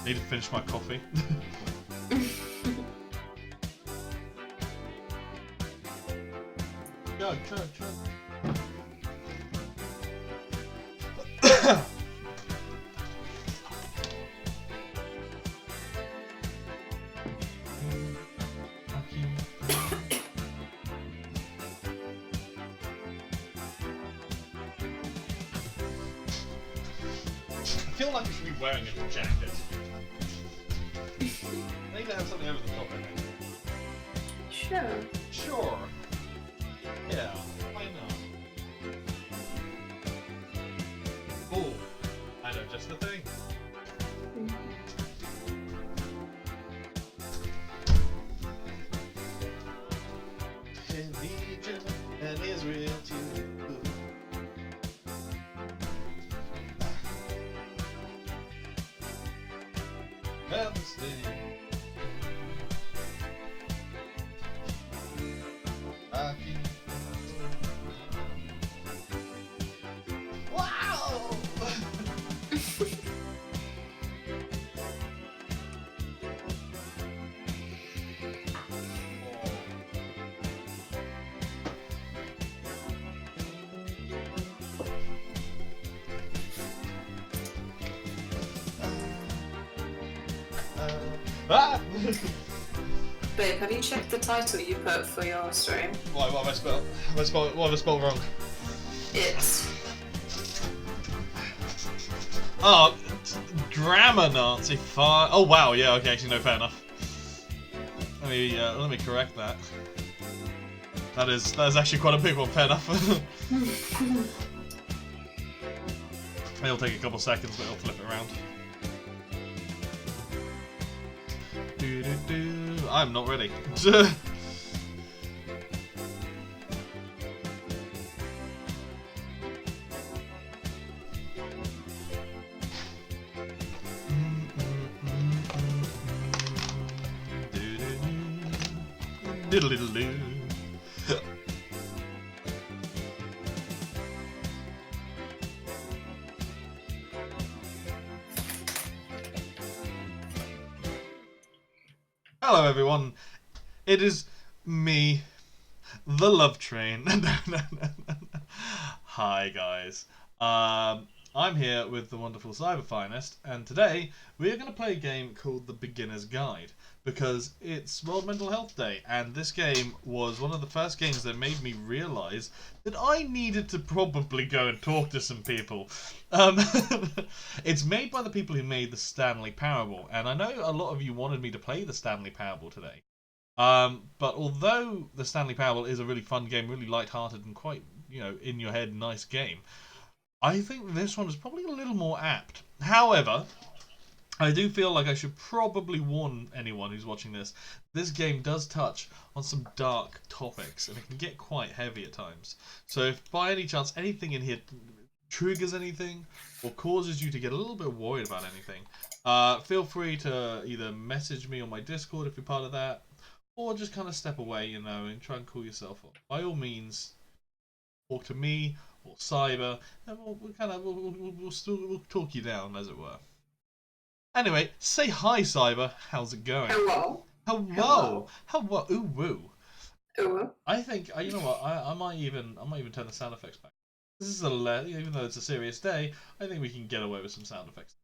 Need to finish my coffee. Chug. I feel like I should be wearing a jacket. I need to have something over the top, I think. Sure. Sure. Yeah, why not? Oh, I know just the thing. In Egypt and Israel too. Wow! Ah! Babe, have you checked the title you put for your stream? What have I spelled? What have I spelled wrong? It's... Oh, grammar Nazi. Fine. Oh wow, yeah. Okay, actually, no, fair enough. Let me correct that. That is actually quite a big one. Fair enough. It'll take a couple seconds, but it'll flip it around. I'm not ready. Diddle-diddle-doo. Hello everyone, it is me, the Love Train. Hi guys, I'm here with the wonderful Cyberfinest, and today we are going to play a game called The Beginner's Guide, because it's World Mental Health Day, and this game was one of the first games that made me realise that I needed to probably go and talk to some people. It's made by the people who made the Stanley Parable, and I know a lot of you wanted me to play the Stanley Parable today. But although the Stanley Parable is a really fun game, really light-hearted and quite, in your head, nice game, I think this one is probably a little more apt. However, I do feel like I should probably warn anyone who's watching this. This game does touch on some dark topics, and it can get quite heavy at times. So if by any chance anything in here triggers anything, or causes you to get a little bit worried about anything, feel free to either message me on my Discord if you're part of that, or just kind of step away, and try and cool yourself off. By all means, talk to me or Cyber, and we'll talk you down, as it were. Anyway, say hi, Cyber. How's it going? Hello. Hello. Hello. Ooh woo. Ooh. I think you know what? I might even turn the sound effects back. This is even though it's a serious day, I think we can get away with some sound effects.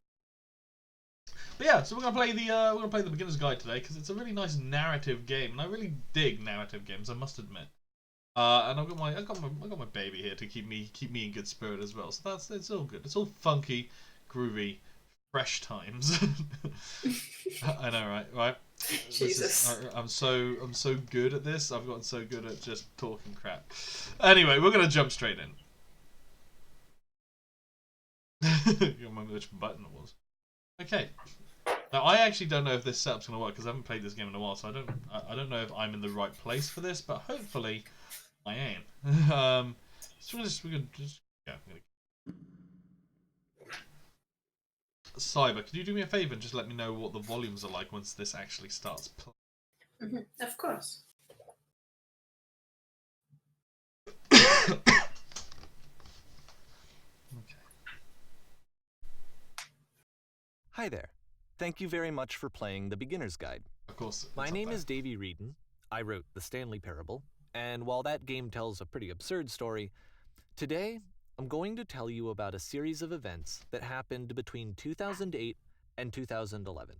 But yeah, so we're gonna play the Beginner's Guide today because it's a really nice narrative game, and I really dig narrative games, I must admit. And I got my baby here to keep me in good spirit as well. So it's all good. It's all funky, groovy, fresh times. I know, right? Jesus. I'm so good at this. I've gotten so good at just talking crap. Anyway, we're gonna jump straight in. You remember which button it was? Okay. Now I actually don't know if this setup's gonna work because I haven't played this game in a while, so I don't know if I'm in the right place for this, but hopefully I am. So we're gonna just yeah. Cyber, could you do me a favour and just let me know what the volumes are like once this actually starts playing? Of course. Okay. Hi there. Thank you very much for playing The Beginner's Guide. Of course. My name is Davey Reedon. I wrote The Stanley Parable, and while that game tells a pretty absurd story, today I'm going to tell you about a series of events that happened between 2008 and 2011.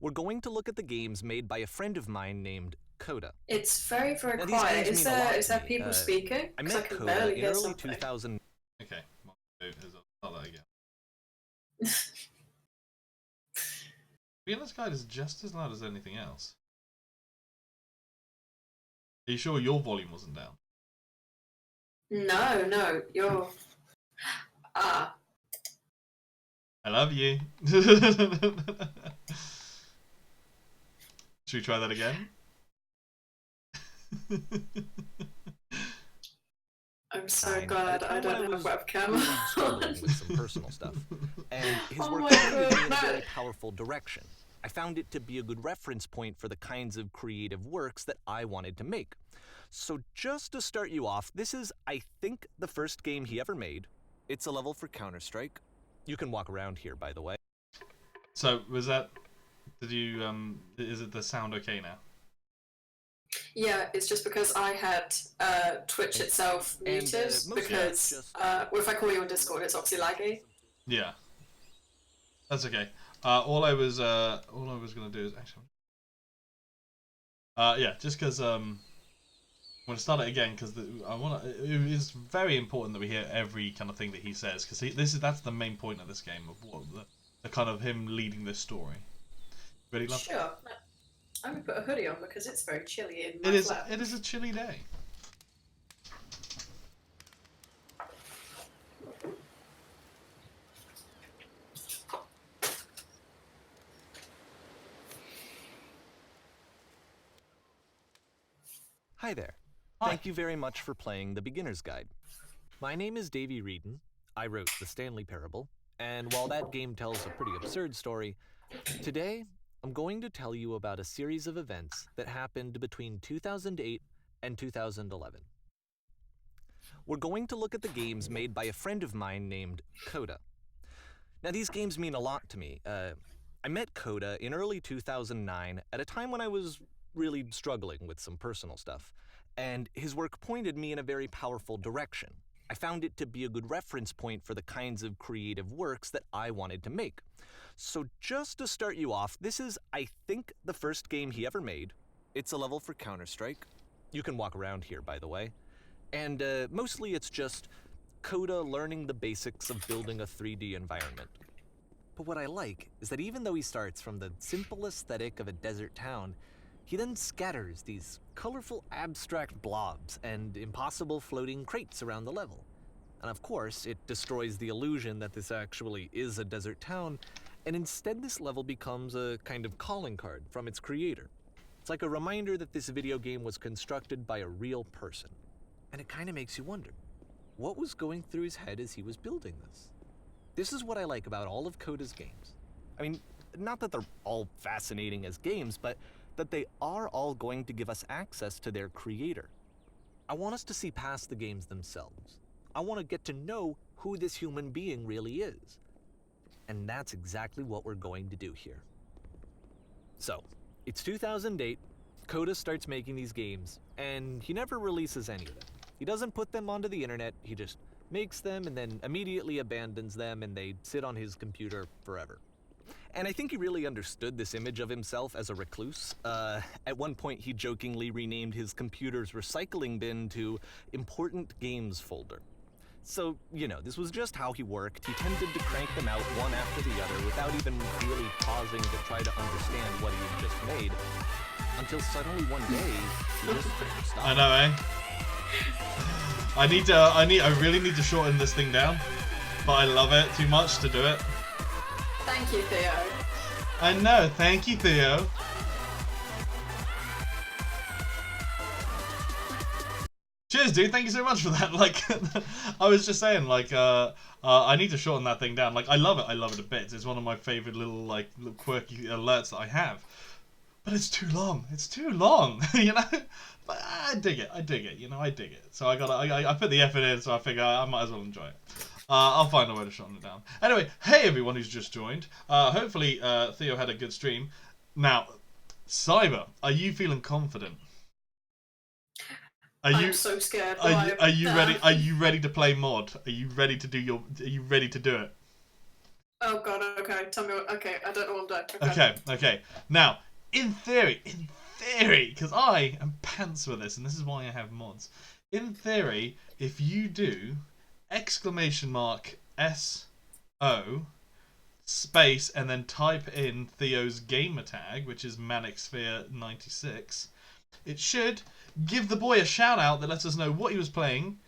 We're going to look at the games made by a friend of mine named Coda. It's very, very Now, these quiet. games Is mean a lot there to is there me. people speaking? I 'Cause met can Coda barely in hear early something. 2000. Okay. Start that again. Beginner's Guide is just as loud as anything else. Are you sure your volume wasn't down? No, you're... Ah, I love you. Should we try that again? I'm so Fine. glad At the I time when don't have was webcam really struggling on. with some personal stuff, and his Oh work my pointed me in a God. very powerful direction. I found it to be a good reference point for the kinds of creative works that I wanted to make. So just to start you off, this is, I think, the first game he ever made. It's a level for Counter-Strike. You can walk around here, by the way. So, was that... Did you, is it the sound okay now? Yeah, it's just because I had Twitch itself And, muted mostly because it's just- well, if I call you on Discord, it's obviously laggy. Yeah. That's okay. All I was gonna do is actually... yeah, just because, I'm gonna start it again because it is very important that we hear every kind of thing that he says, because that's the main point of this game, of what the kind of him leading this story. Ready, love? Sure. I'm gonna put a hoodie on because it's very chilly in my flat. It is a chilly day. Hi there. Hi. Thank you very much for playing The Beginner's Guide. My name is Davey Reedon. I wrote The Stanley Parable, and while that game tells a pretty absurd story, today I'm going to tell you about a series of events that happened between 2008 and 2011. We're going to look at the games made by a friend of mine named Coda. Now, these games mean a lot to me. I met Coda in early 2009 at a time when I was really struggling with some personal stuff, and his work pointed me in a very powerful direction. I found it to be a good reference point for the kinds of creative works that I wanted to make. So just to start you off, this is, I think, the first game he ever made. It's a level for Counter-Strike. You can walk around here, by the way. And mostly it's just Coda learning the basics of building a 3D environment. But what I like is that even though he starts from the simple aesthetic of a desert town, he then scatters these colorful abstract blobs and impossible floating crates around the level. And of course, it destroys the illusion that this actually is a desert town, and instead this level becomes a kind of calling card from its creator. It's like a reminder that this video game was constructed by a real person. And it kind of makes you wonder, what was going through his head as he was building this? This is what I like about all of Coda's games. I mean, not that they're all fascinating as games, but that they are all going to give us access to their creator. I want us to see past the games themselves. I want to get to know who this human being really is. And that's exactly what we're going to do here. So, it's 2008, Coda starts making these games, and he never releases any of them. He doesn't put them onto the internet, he just makes them and then immediately abandons them, and they sit on his computer forever. And I think he really understood this image of himself as a recluse. At one point, he jokingly renamed his computer's recycling bin to Important Games Folder. So, you know, this was just how he worked. He tended to crank them out one after the other without even really pausing to try to understand what he had just made. Until suddenly one day, he just stopped. I know, eh? I really need to shorten this thing down, but I love it too much to do it. Thank you, Theo. I know, thank you, Theo. Cheers, dude. Thank you so much for that. Like, I was just saying, like, I need to shorten that thing down. Like, I love it. I love it a bit. It's one of my favorite little quirky alerts that I have. But it's too long. It's too long, you know. But I dig it. I dig it. You know, I dig it. So I put the effort in. So I figure I might as well enjoy it. I'll find a way to shut it down. Anyway, hey everyone who's just joined. Hopefully Theo had a good stream. Now, Cyber, are you feeling confident? I'm so scared. Are you ready? Are you ready to play mod? Are you ready to do your? Are you ready to do it? Oh god. Okay. Tell me. Okay. I don't know what I'm doing. Okay. Now, in theory, because I am pants with this, and this is why I have mods. In theory, if you do !SO space and then type in Theo's gamer tag, which is ManicSphere96, it should give the boy a shout out that lets us know what he was playing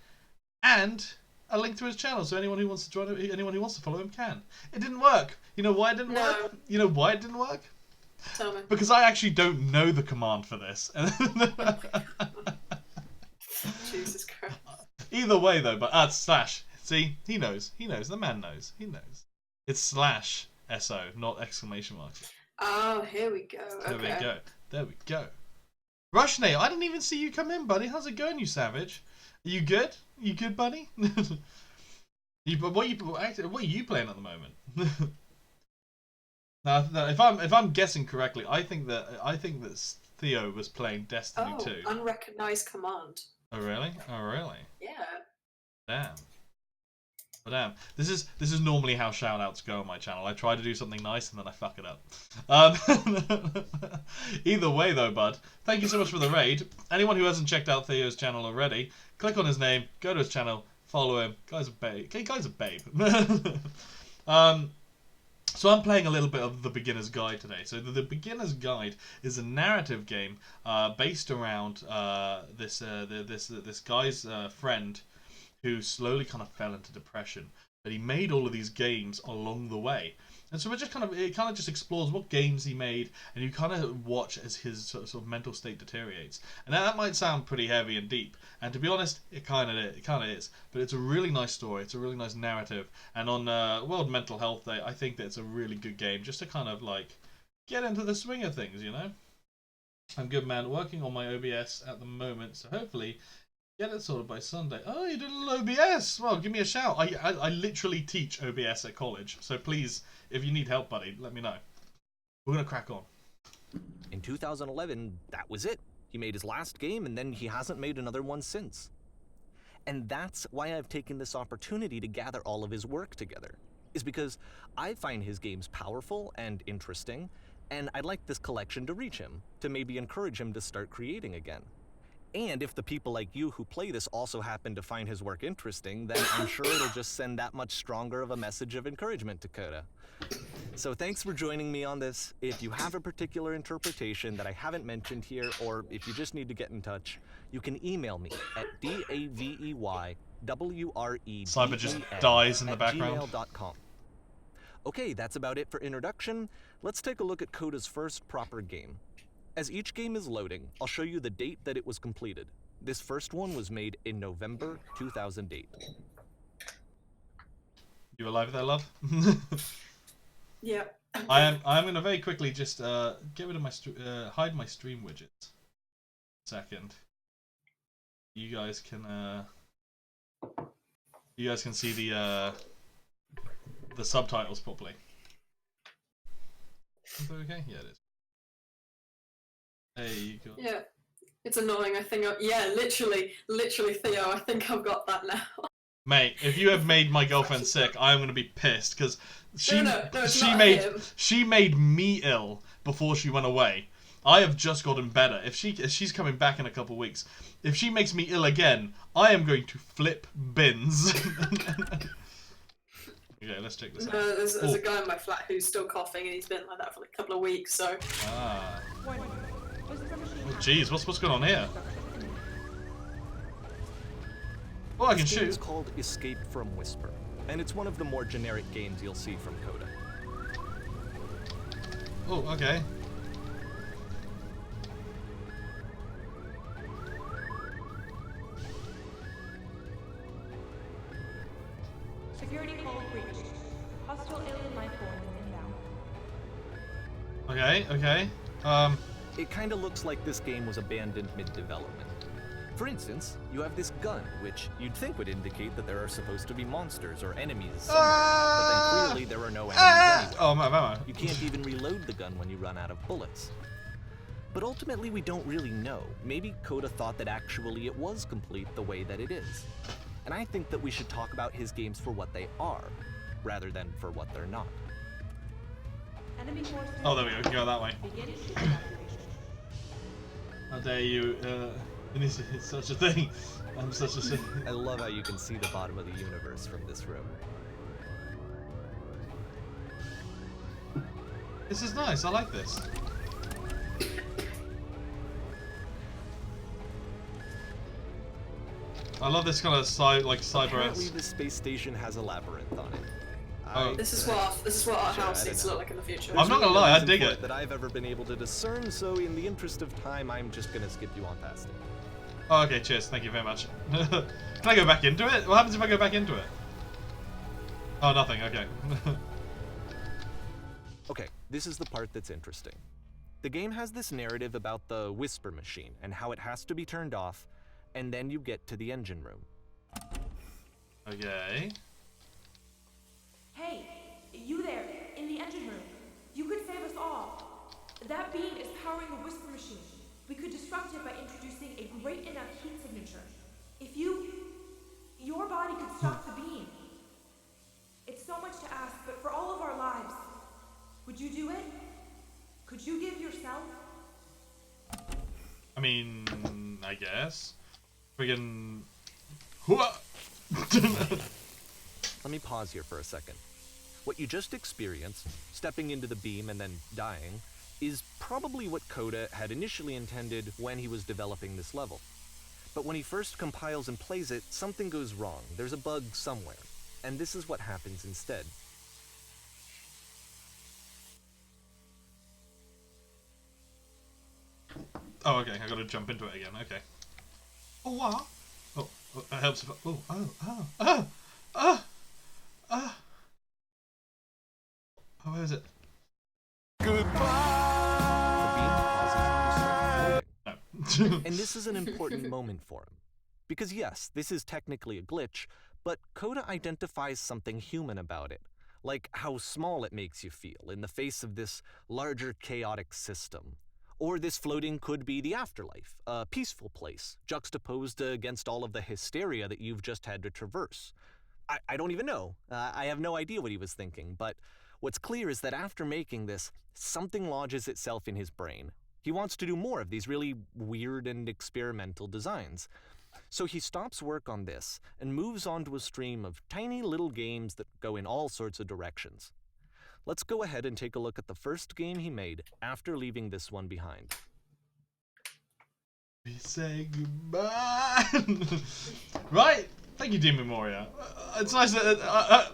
and a link to his channel, so anyone who wants to join him, anyone who wants to follow him can. It didn't work. You know why it didn't work? You know why it didn't work? Tell me. Because I actually don't know the command for this. Jesus Christ. Either way though, but slash. See, he knows. He knows. The man knows. He knows. It's slash SO, not exclamation mark. Oh, here we go. Okay. There we go. There we go. Rushney, I didn't even see you come in, buddy. How's it going, you savage? Are you good? You good, buddy? What are you playing at the moment? Now, if I'm guessing correctly, I think that Theo was playing Destiny 2. Unrecognized command. Oh really? Oh really? Yeah. Damn. Oh, damn. This is normally how shoutouts go on my channel. I try to do something nice and then I fuck it up. Either way though, bud, thank you so much for the raid. Anyone who hasn't checked out Theo's channel already, click on his name, go to his channel, follow him. Guy's a babe. So I'm playing a little bit of the Beginner's Guide today. So the Beginner's Guide is a narrative game based around this guy's friend who slowly kind of fell into depression. But he made all of these games along the way. And so it kind of just explores what games he made, and you kind of watch as his sort of mental state deteriorates. And that might sound pretty heavy and deep, and to be honest, it kind of is. But it's a really nice story. It's a really nice narrative. And on World Mental Health Day, I think that it's a really good game just to kind of like get into the swing of things, you know. I'm good, man. Working on my OBS at the moment, so hopefully get it sorted by Sunday. Oh, you did a little OBS. Well, give me a shout. I literally teach OBS at college, so please, if you need help, buddy, let me know. We're gonna crack on. In 2011, that was it. He made his last game, and then he hasn't made another one since. And that's why I've taken this opportunity to gather all of his work together, is because I find his games powerful and interesting, and I'd like this collection to reach him, to maybe encourage him to start creating again. And if the people like you who play this also happen to find his work interesting, then I'm sure it'll just send that much stronger of a message of encouragement to Coda. So thanks for joining me on this. If you have a particular interpretation that I haven't mentioned here, or if you just need to get in touch, you can email me at DAVEYWREDEN Cyber just dies in the background. @gmail.com. Okay, that's about it for introduction. Let's take a look at Coda's first proper game. As each game is loading, I'll show you the date that it was completed. This first one was made in November 2008. You alive there, love? Yeah. I'm gonna very quickly just get rid of my hide my stream widgets. Second. You guys can see the subtitles properly. Is that okay? Yeah, it is. There you go. Yeah. It's annoying. I think. Yeah, literally, Theo. I think I've got that now. Mate, if you have made my girlfriend sick, I'm gonna be pissed because she made me ill before she went away. I have just gotten better. If she's coming back in a couple of weeks, if she makes me ill again, I am going to flip bins. Okay, let's check this out. There's a guy in my flat who's still coughing, and he's been like that for like a couple of weeks. So. Ah. Oh, jeez, what's going on here? Oh, I can shoot. It's called Escape from Whisper, and it's one of the more generic games you'll see from Coda. Oh, okay. Security call breached. Hostile alien life form inbound. Okay. It kinda looks like this game was abandoned mid-development. For instance, you have this gun, which you'd think would indicate that there are supposed to be monsters or enemies somewhere, but then clearly there are no enemies anywhere. Oh, ammo. You can't even reload the gun when you run out of bullets. But ultimately, we don't really know. Maybe Coda thought that actually it was complete the way that it is. And I think that we should talk about his games for what they are, rather than for what they're not. Enemy forces. Oh, there we go. We can go that way. Begin system activation. How dare you initiate such a thing? I'm such a... I love how you can see the bottom of the universe from this room. This is nice. I like this. I love this kind of cyber. Apparently, this space station has a labyrinth on it. Oh. This is what our Sure, house I needs to don't look like in the future. I'm not gonna lie, I dig it. That I've ever been able to discern, so in the interest of time, I'm just gonna skip you on past it. Oh, okay, cheers. Thank you very much. Can I go back into it? What happens if I go back into it? Oh, nothing. Okay. Okay, this is the part that's interesting. The game has this narrative about the Whisper Machine and how it has to be turned off, and then you get to the engine room. Okay. Hey, you there, in the engine room. You could save us all. That beam is powering the Whisper Machine. We could disrupt it by introducing a great enough heat signature. If your body could stop the beam. It's so much to ask, but for all of our lives, would you do it? Could you give yourself? I mean, I guess. Friggin'. Hooah! Let me pause here for a second. What you just experienced, stepping into the beam and then dying, is probably what Coda had initially intended when he was developing this level. But when he first compiles and plays it, something goes wrong. There's a bug somewhere. And this is what happens instead. Oh, okay. I gotta jump into it again. Okay. Oh, what? Oh, it helps if I... Oh, where is it? The beam causes you to start floating. No. And this is an important moment for him. Because yes, this is technically a glitch, but Coda identifies something human about it, like how small it makes you feel in the face of this larger chaotic system. Or this floating could be the afterlife, a peaceful place, juxtaposed against all of the hysteria that you've just had to traverse. I don't even know. I have no idea what he was thinking, but what's clear is that after making this, something lodges itself in his brain. He wants to do more of these really weird and experimental designs. So he stops work on this and moves on to a stream of tiny little games that go in all sorts of directions. Let's go ahead and take a look at the first game he made after leaving this one behind. We say goodbye. Right? Thank you, Demon Moria. It's nice that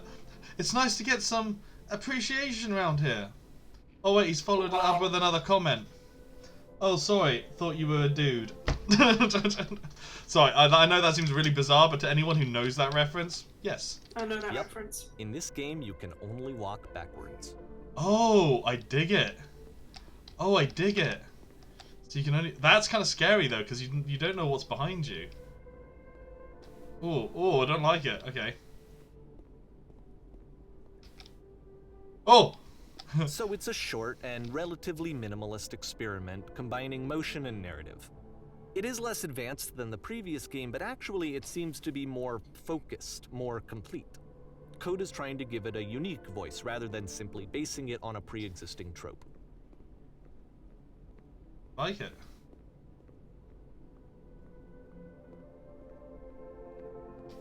it's nice to get some appreciation around here. Oh wait, he's followed it up with another comment. Oh, sorry, thought you were a dude. Sorry, I know that seems really bizarre, but to anyone who knows that reference, yes. I know that Yep. reference. In this game, you can only walk backwards. Oh, I dig it. Oh, I dig it. So you can only... That's kind of scary, though, because you don't know what's behind you. Oh, I don't like it. Okay. Oh! So it's a short and relatively minimalist experiment combining motion and narrative. It is less advanced than the previous game, but actually it seems to be more focused, more complete. Coda's trying to give it a unique voice rather than simply basing it on a pre-existing trope. Like it.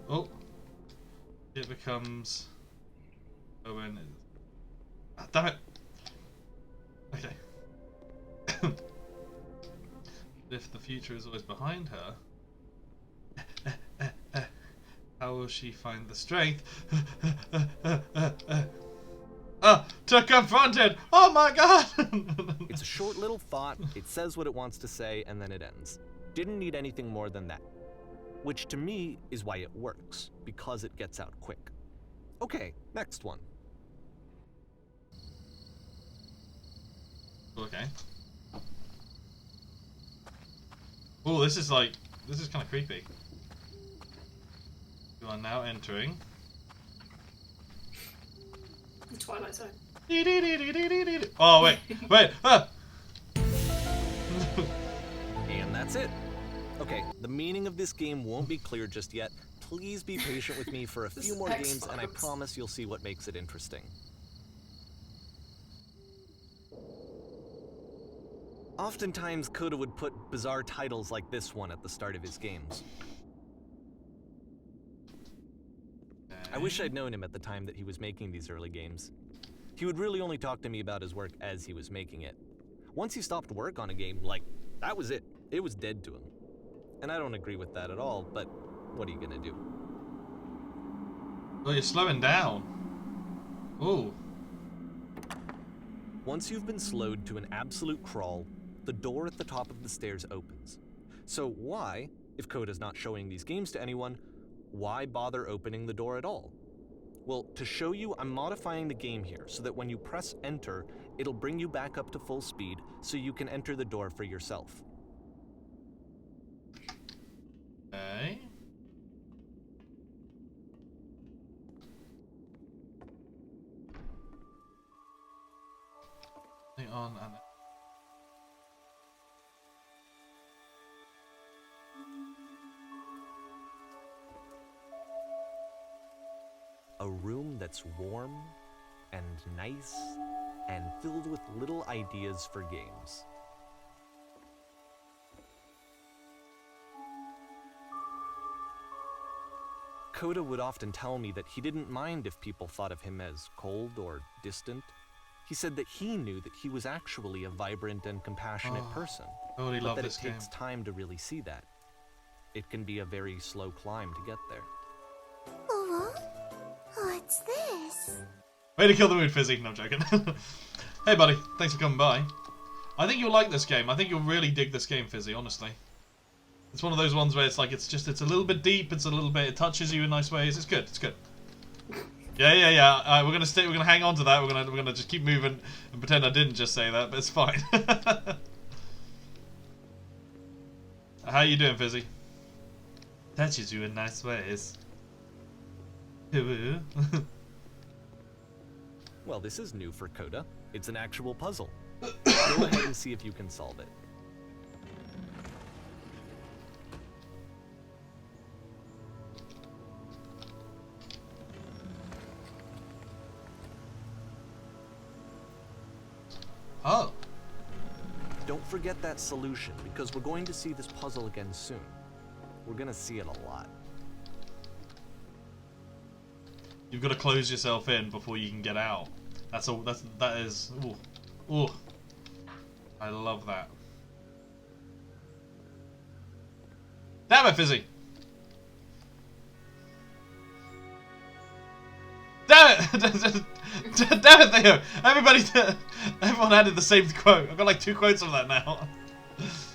Oh. It becomes... Oh, when... Ah, damn it! Okay. If the future is always behind her, how will she find the strength to confront it? Oh my god! It's a short little thought, it says what it wants to say, and then it ends. Didn't need anything more than that. Which to me is why it works, because it gets out quick. Okay, next one. Okay. Oh, this is This is kind of creepy. You are now entering The Twilight Zone. Oh wait, wait! Ah! And that's it. Okay, the meaning of this game won't be clear just yet. Please be patient with me for a few more games, and I promise you'll see what makes it interesting. Oftentimes, Coda would put bizarre titles like this one at the start of his games. I wish I'd known him at the time that he was making these early games. He would really only talk to me about his work as he was making it. Once he stopped work on a game, like, that was it. It was dead to him. And I don't agree with that at all, but what are you gonna do? Well, you're slowing down. Ooh. Once you've been slowed to an absolute crawl, the door at the top of the stairs opens. So why, if Coda's not showing these games to anyone, why bother opening the door at all? Well, to show you, I'm modifying the game here so that when you press enter, it'll bring you back up to full speed so you can enter the door for yourself. Okay. Hang on, Anna. A room that's warm and nice and filled with little ideas for games. Coda would often tell me that he didn't mind if people thought of him as cold or distant. He said that he knew that he was actually a vibrant and compassionate person, I already but love that this it game. takes time to really see that. It can be a very slow climb to get there. Oh, what's this? Way to kill the mood, Fizzy. No, I'm joking. Hey, buddy. Thanks for coming by. I think you'll like this game. I think you'll really dig this game, Fizzy, honestly. It's one of those ones where it's like, it's a little bit deep, it touches you in nice ways. It's good, it's good. Yeah. We're gonna hang on to that. We're gonna just keep moving and pretend I didn't just say that, but it's fine. How you doing, Fizzy? Touches you in nice ways. Well, this is new for Coda. It's an actual puzzle. Go ahead and see if you can solve it. Oh. Don't forget that solution, because we're going to see this puzzle again soon. We're gonna see it a lot. You've got to close yourself in before you can get out. That is. Ooh. I love that. Damn it, Fizzy! Damn it! Damn it, Theo! Everyone added the same quote. I've got like 2 quotes of that now.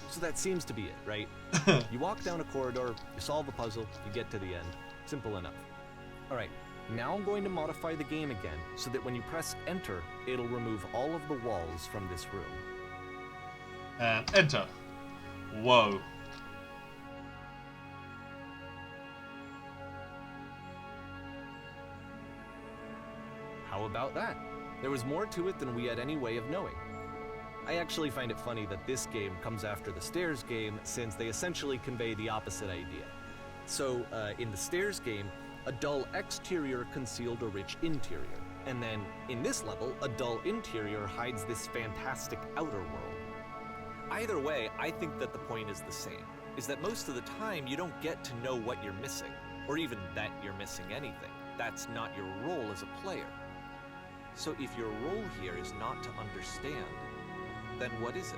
So that seems to be it, right? You walk down a corridor, you solve a puzzle, you get to the end. Simple enough. Alright, now I'm going to modify the game again so that when you press enter, it'll remove all of the walls from this room. And enter. Whoa. How about that? There was more to it than we had any way of knowing. I actually find it funny that this game comes after the Stairs game, since they essentially convey the opposite idea. So, in the Stairs game, a dull exterior concealed a rich interior. And then, in this level, a dull interior hides this fantastic outer world. Either way, I think that the point is the same, is that most of the time you don't get to know what you're missing, or even that you're missing anything. That's not your role as a player. So if your role here is not to understand, then what is it?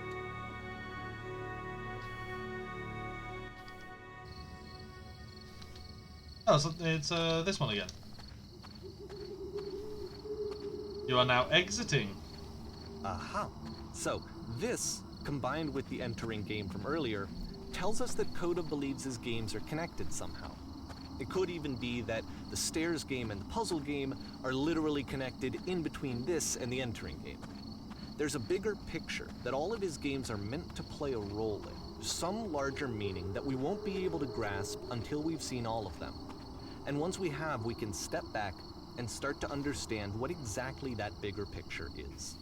Oh, so it's this one again. You are now exiting. Aha. So, this, combined with the entering game from earlier, tells us that Coda believes his games are connected somehow. It could even be that the Stairs game and the puzzle game are literally connected in between this and the entering game. There's a bigger picture that all of his games are meant to play a role in. some larger meaning that we won't be able to grasp until we've seen all of them. And once we have, we can step back and start to understand what exactly that bigger picture is.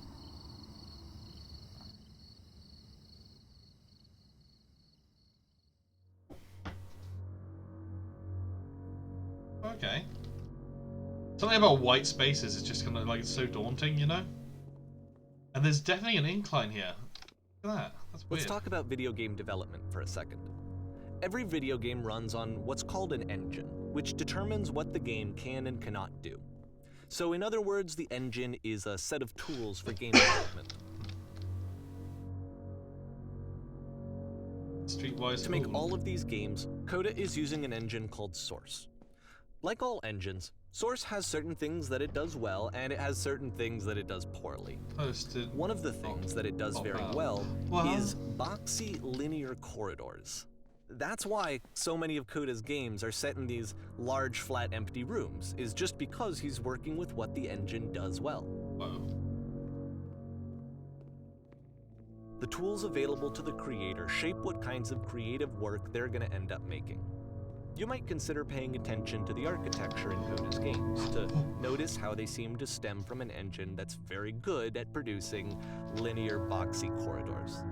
Okay. Something about white spaces is just kind of like so daunting, you know? And there's definitely an incline here. Look at that. That's weird. Let's talk about video game development for a second. Every video game runs on what's called an engine, which determines what the game can and cannot do. So in other words, the engine is a set of tools for game development. Streetwise. To make all of these games, Coda is using an engine called Source. Like all engines, Source has certain things that it does well, and it has certain things that it does poorly. Posted. One of the things that it does very well is boxy linear corridors. That's why so many of Coda's games are set in these large, flat, empty rooms, is just because he's working with what the engine does well. Whoa. The tools available to the creator shape what kinds of creative work they're going to end up making. You might consider paying attention to the architecture in Coda's games to notice how they seem to stem from an engine that's very good at producing linear, boxy corridors.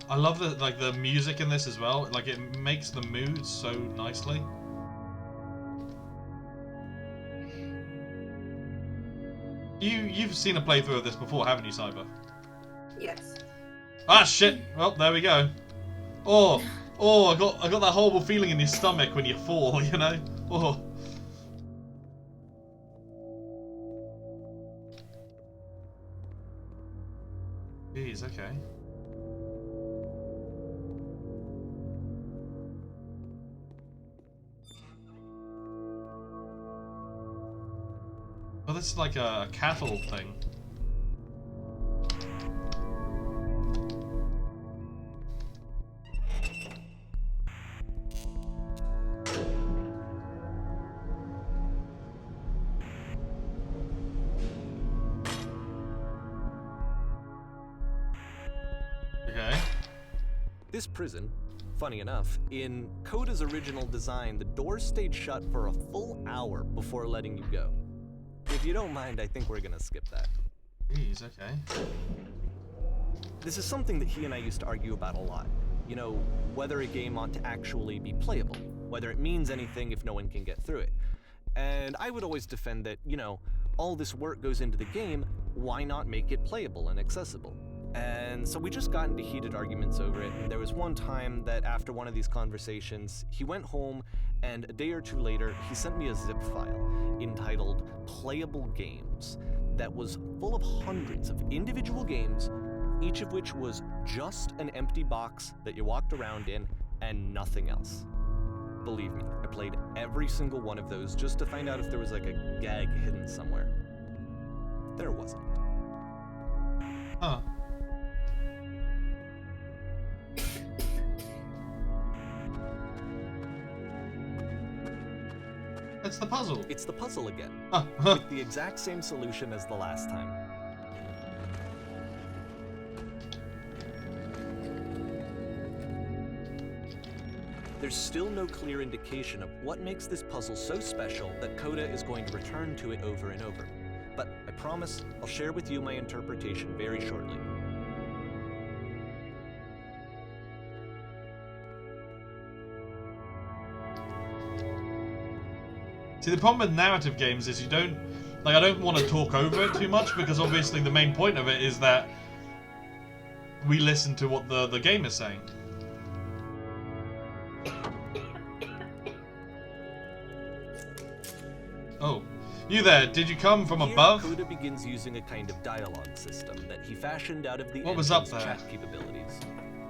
I love the music in this as well. Like it makes the mood so nicely. You've seen a playthrough of this before, haven't you, Cyber? Yes. Ah shit! Well, there we go. Oh, I got that horrible feeling in your stomach when you fall. You know. Oh. Jeez. Okay. Oh, this is like a cattle thing. Okay. This prison, funny enough, in Coda's original design, the doors stayed shut for a full hour before letting you go. If you don't mind, I think we're gonna skip that. Jeez, okay. This is something that he and I used to argue about a lot. You know, whether a game ought to actually be playable, whether it means anything if no one can get through it. And I would always defend that, you know, all this work goes into the game, why not make it playable and accessible? And so we just got into heated arguments over it, and there was one time that after one of these conversations, he went home, and a day or two later, he sent me a zip file entitled Playable Games that was full of hundreds of individual games, each of which was just an empty box that you walked around in and nothing else. Believe me, I played every single one of those just to find out if there was like a gag hidden somewhere. There wasn't. Huh. It's the puzzle. It's the puzzle again, Oh. with the exact same solution as the last time. There's still no clear indication of what makes this puzzle so special that Coda is going to return to it over and over. But I promise I'll share with you my interpretation very shortly. See, the problem with narrative games is you don't... Like, I don't want to talk over it too much, because obviously the main point of it is that we listen to what the game is saying. Oh. You there, did you come from Here, above? Coda begins using a kind of dialogue system that he fashioned out of the What was up engine's there? chat capabilities.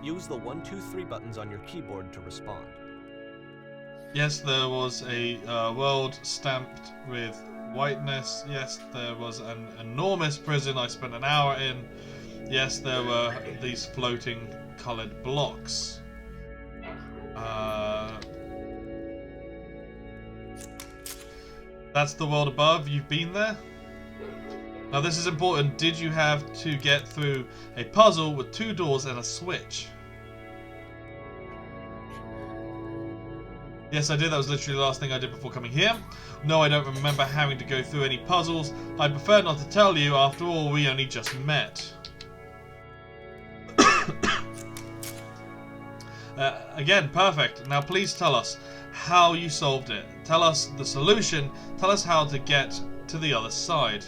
Use the 1, 2, 3 buttons on your keyboard to respond. Yes, there was a world stamped with whiteness. Yes, there was an enormous prison I spent an hour in. Yes, there were these floating coloured blocks. That's the world above. You've been there? Now this is important. Did you have to get through a puzzle with 2 doors and a switch? Yes, I did. That was literally the last thing I did before coming here. No, I don't remember having to go through any puzzles. I prefer not to tell you. After all, we only just met. Again, perfect. Now please tell us how you solved it. Tell us the solution. Tell us how to get to the other side.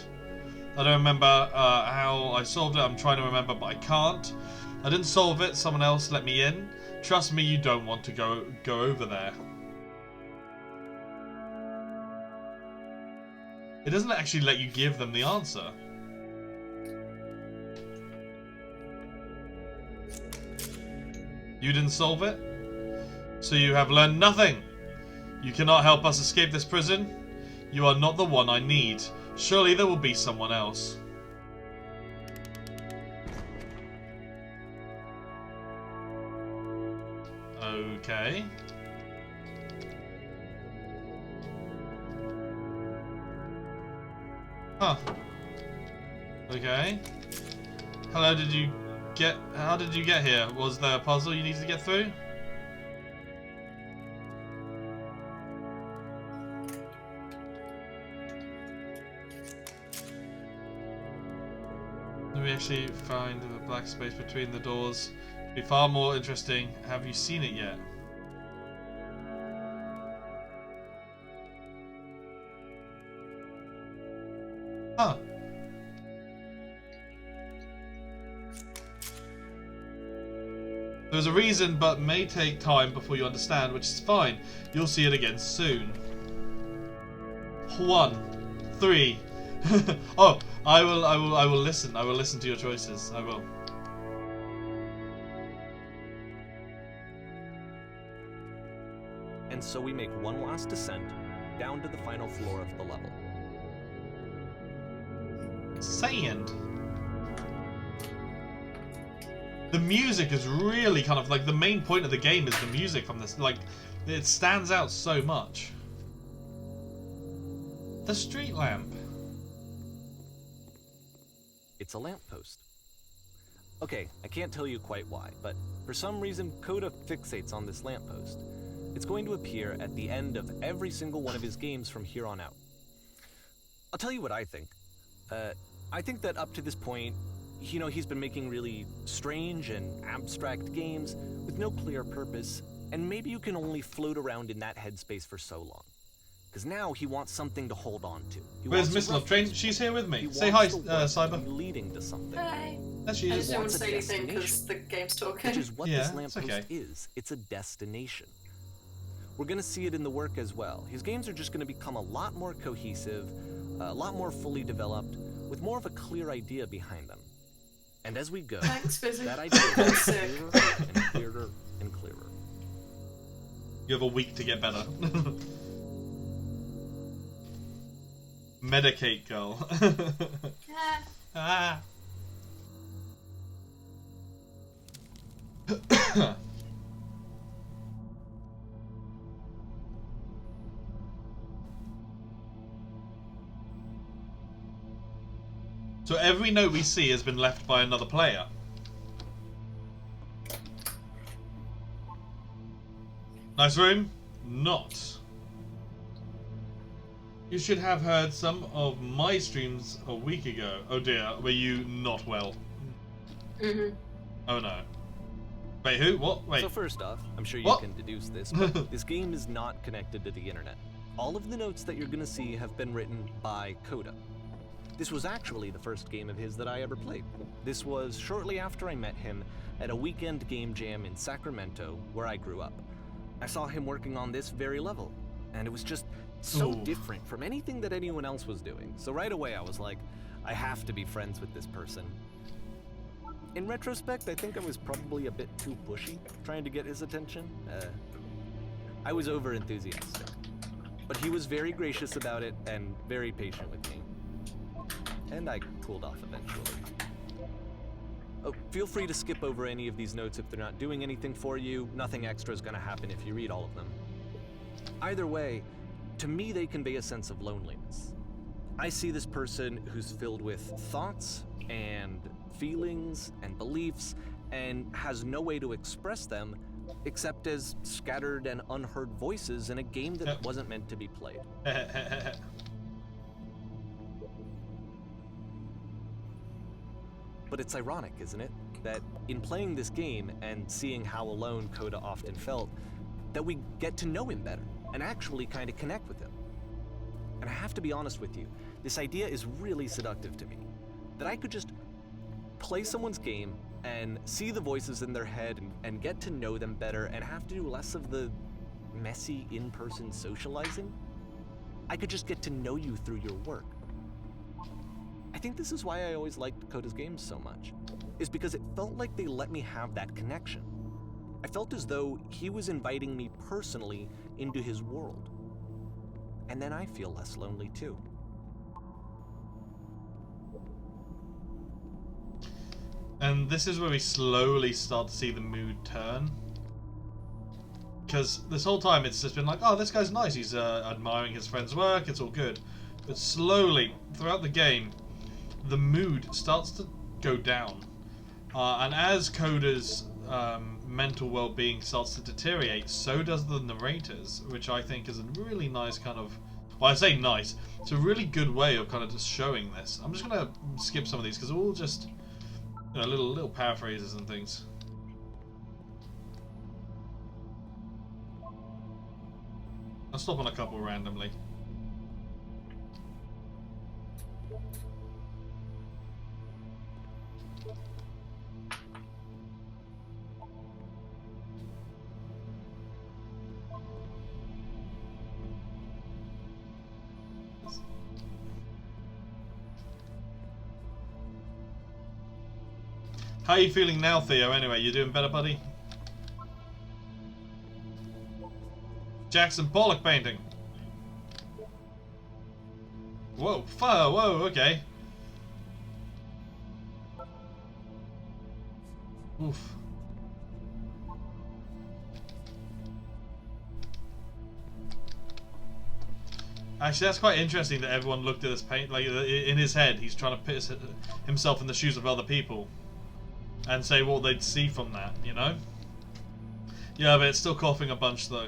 I don't remember how I solved it. I'm trying to remember, but I can't. I didn't solve it. Someone else let me in. Trust me, you don't want to go over there. It doesn't actually let you give them the answer. You didn't solve it? So you have learned nothing. You cannot help us escape this prison. You are not the one I need. Surely there will be someone else. Okay. Huh. Okay. Hello, did you get... How did you get here? Was there a puzzle you needed to get through? Let me actually find the black space between the doors. It'd be far more interesting. Have you seen it yet? Huh. There's a reason, but may take time before you understand, which is fine. You'll see it again soon. 1, 3. Oh, I will listen. I will listen to your choices. I will. And so we make one last descent down to the final floor of the level. Sand. The music is really kind of like the main point of the game is the music from this. Like, it stands out so much. The street lamp. It's a lamppost. Okay, I can't tell you quite why, but for some reason Coda fixates on this lamppost. It's going to appear at the end of every single one of his games from here on out. I'll tell you what I think. I think that up to this point, you know, he's been making really strange and abstract games with no clear purpose, and maybe you can only float around in that headspace for so long. Because now he wants something to hold on to. Where's Miss Love Train? She's here with me. Say hi, Cyber. Leading to something. Hi. There she I is. just don't want to say anything because the game's talking. Which is what Yeah, this it's lamppost okay. is. It's a destination. We're going to see it in the work as well. His games are just going to become a lot more cohesive, a lot more fully developed, with more of a clear idea behind them. And as we go, Thanks, Fizzy. that idea That's gets sick. clearer and clearer and clearer. You have a week to get better. Medicate, girl. Ah. So every note we see has been left by another player. Nice room? Not. You should have heard some of my streams a week ago. Oh dear, were you not well? Oh no. Wait, who? What? Wait. So first off, I'm sure you What? can deduce this, but this game is not connected to the internet. All of the notes that you're going to see have been written by Coda. This was actually the first game of his that I ever played. This was shortly after I met him at a weekend game jam in Sacramento, where I grew up. I saw him working on this very level, and it was just so Ooh. different from anything that anyone else was doing. So right away I was like, I have to be friends with this person. In retrospect, I think I was probably a bit too pushy, trying to get his attention. I was over-enthusiastic. But he was very gracious about it and very patient with me. And I cooled off eventually. Oh, feel free to skip over any of these notes if they're not doing anything for you. Nothing extra is going to happen if you read all of them. Either way, to me they convey a sense of loneliness. I see this person who's filled with thoughts and feelings and beliefs and has no way to express them except as scattered and unheard voices in a game that wasn't meant to be played. But it's ironic, isn't it, that in playing this game and seeing how alone Coda often felt, that we get to know him better and actually kind of connect with him. And I have to be honest with you, this idea is really seductive to me. That I could just play someone's game and see the voices in their head and get to know them better and have to do less of the messy in-person socializing. I could just get to know you through your work. I think this is why I always liked Coda's games so much, is because it felt like they let me have that connection. I felt as though he was inviting me personally into his world. And then I feel less lonely too. And this is where we slowly start to see the mood turn. Because this whole time it's just been like, oh, this guy's nice, he's admiring his friend's work, it's all good. But slowly, throughout the game, the mood starts to go down. And as Coda's mental well-being starts to deteriorate, so does the narrator's, which I think is a really nice kind of... Well, I say nice. It's a really good way of kind of just showing this. I'm just going to skip some of these because they're all just little paraphrases and things. I'll stop on a couple randomly. How are you feeling now, Theo, anyway? You doing better, buddy? Jackson Pollock painting. Whoa, fire, whoa, okay. Oof. Actually, that's quite interesting that everyone looked at this paint, like, in his head, he's trying to put himself in the shoes of other people. And say what they'd see from that, you know? Yeah, but it's still coughing a bunch though.